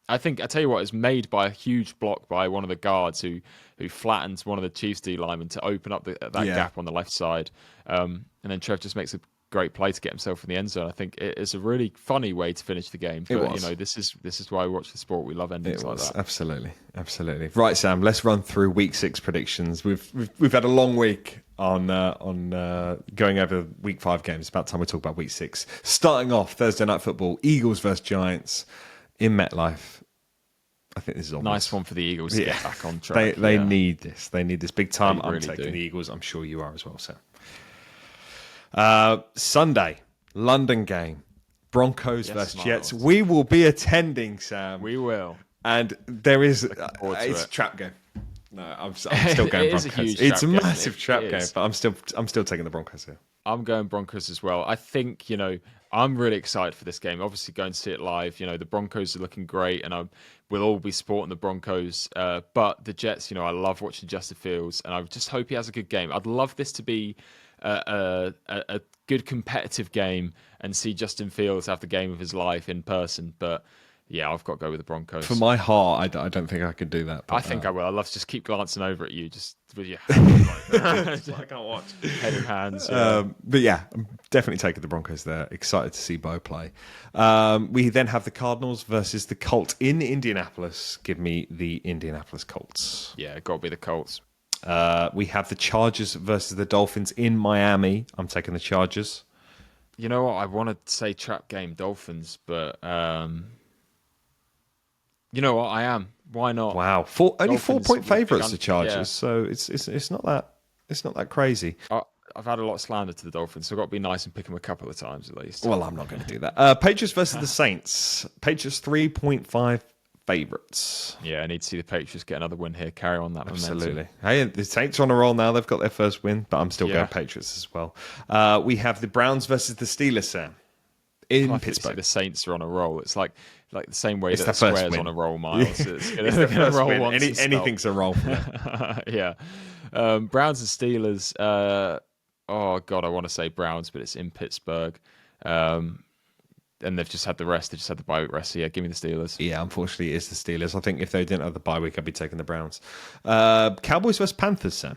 I tell you what, it's made by a huge block by one of the guards who flattens one of the Chiefs D linemen to open up that gap on the left side. And then Trev just makes a great play to get himself in the end zone. I think it's a really funny way to finish the game. But this is why we watch the sport. We love endings like that. Absolutely. Right, Sam. Let's run through Week 6 predictions. We've had a long week on going over Week 5 games. It's about time we talk about Week 6. Starting off Thursday Night Football, Eagles versus Giants in MetLife. I think this is obvious. Nice one for the Eagles to get back on track. They need this. They need this big time. I'm really taking the Eagles. I'm sure you are as well, Sam. Sunday, London game, Broncos versus Jets. We will be attending, Sam. We will. And there is it's a trap game. No, I'm still going Broncos. It's a massive trap game, but I'm still taking the Broncos here. I'm going Broncos as well. I think, I'm really excited for this game. Obviously going to see it live. The Broncos are looking great and we'll all be supporting the Broncos. But the Jets, I love watching Justin Fields and I just hope he has a good game. I'd love this to be a good competitive game and see Justin Fields have the game of his life in person. But Yeah, I've got to go with the Broncos. For my heart, I don't think I could do that. But, I think I will. I love to just keep glancing over at you, just with your hands I can't watch. head in hands. Yeah. But yeah, I'm definitely taking the Broncos there. Excited to see Bo play. We then have the Cardinals versus the Colts in Indianapolis. Give me the Indianapolis Colts. Yeah, got to be the Colts. We have the Chargers versus the Dolphins in Miami. I'm taking the Chargers. You know what? I want to say trap game Dolphins, but you know what? I am. Why not? Wow, only Dolphins 4-point favourites, the yeah. Chargers. So it's not that crazy. I've had a lot of slander to the Dolphins, so I've got to be nice and pick them a couple of times at least. Well, I'm not going to do that. Patriots versus the Saints. Patriots 3.5 favourites. Yeah, I need to see the Patriots get another win here. Carry on that momentum. Absolutely. Hey, the Saints are on a roll now. They've got their first win, but I'm still going Patriots as well. We have the Browns versus the Steelers, Sam, in Pittsburgh. The Saints are on a roll. It's like the same way It's that the Square's on a roll, Miles. It's the first roll win. once Anything's a roll for them. Yeah. Browns and Steelers. Oh, God, I want to say Browns, but it's in Pittsburgh. And they've just had the rest. They just had the bye week rest. So yeah, give me the Steelers. Yeah, unfortunately, it's the Steelers. I think if they didn't have the bye week, I'd be taking the Browns. Cowboys versus Panthers, Sam.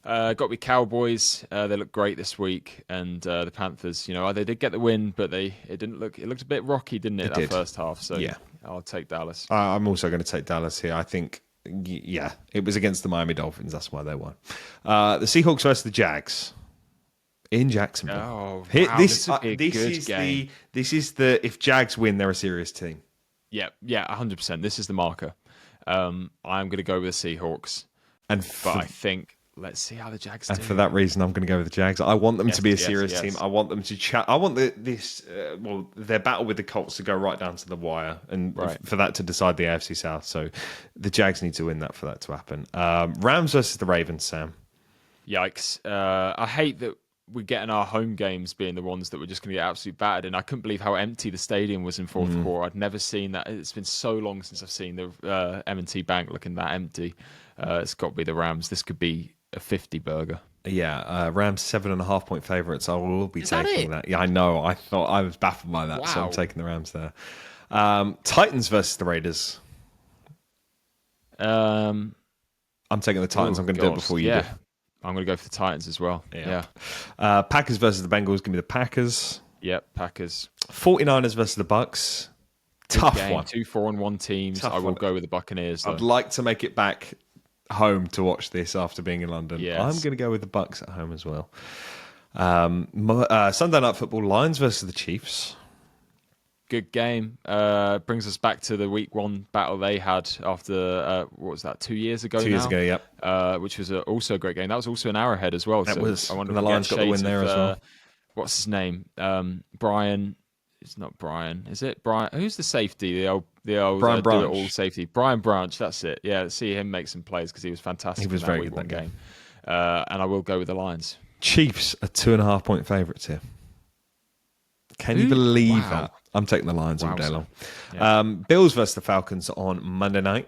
Got to be Cowboys. They look great this week, and the Panthers. They did get the win, but it looked a bit rocky, didn't it? That first half. So yeah, I'll take Dallas. I'm also going to take Dallas here. I think, it was against the Miami Dolphins. That's why they won. The Seahawks versus the Jags in Jacksonville. Oh, wow, this would be a good game. This is the if Jags win, they're a serious team. Yeah, 100%. This is the marker. I'm going to go with the Seahawks, but I think. Let's see how the Jags do. And for that reason, I'm going to go with the Jags. I want them to be a serious team. I want them to chat. I want their battle with the Colts to go right down to the wire, and for that to decide the AFC South. So the Jags need to win that for that to happen. Rams versus the Ravens, Sam. Yikes! I hate that we're getting our home games being the ones that we're just going to get absolutely battered. And I couldn't believe how empty the stadium was in fourth quarter. I'd never seen that. It's been so long since I've seen the M&T Bank looking that empty. It's got to be the Rams. This could be a 50 burger. Yeah, Rams 7.5-point favourites. I will be taking that. Yeah, I know. I thought I was baffled by that, so I'm taking the Rams there. Titans versus the Raiders. I'm taking the Titans. I'm going to do it before you do. I'm going to go for the Titans as well. Yeah. Packers versus the Bengals. Give me the Packers. Yep, Packers. 49ers versus the Bucks. Tough one. 2 4-1 teams. I will go with the Buccaneers, though. I'd like to make it back home to watch this after being in London. Yes. I'm going to go with the Bucks at home as well. Sunday Night Football, Lions versus the Chiefs. Good game. Brings us back to the week 1 battle they had after, what was that, 2 years ago 2 years ago, yep. Which was also a great game. That was also an Arrowhead as well. That was. I wonder if the Lions got the win there as well. What's his name? Brian. It's not Brian. Is it Brian? Who's the safety? The old Brian Branch. Do-it-all safety. Brian Branch, that's it. Yeah, see him make some plays because he was fantastic. He was very good in that game. And I will go with the Lions. Chiefs are 2.5-point favourites here. Can you believe that? I'm taking the Lions all day long. Yeah. Bills versus the Falcons on Monday night.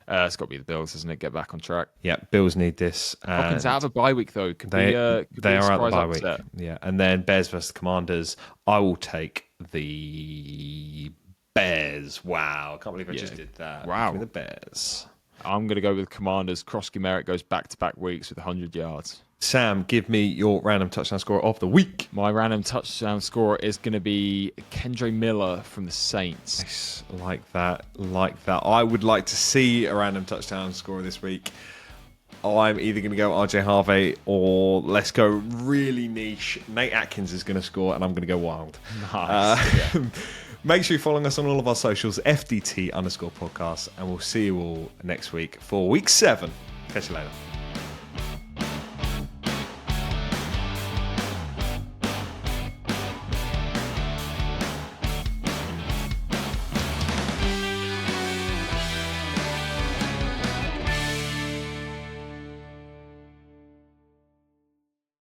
It's got to be the Bills, isn't it? Get back on track. Yeah, Bills need this. Falcons out of a bye week, though. They are out of the bye week. Yeah, and then Bears versus the Commanders. I will take the Bears. Wow, I can't believe I just did that. Wow. Give me the Bears. I'm going to go with Commanders. Krosky Merritt goes back-to-back weeks with 100 yards. Sam, give me your random touchdown scorer of the week. My random touchdown scorer is going to be Kendre Miller from the Saints. Yes, like that. I would like to see a random touchdown scorer this week. I'm either going to go RJ Harvey or let's go really niche. Nate Atkins is going to score and I'm going to go wild. Nice. Make sure you're following us on all of our socials, FDT_podcast, and we'll see you all next week for week 7. Catch you later.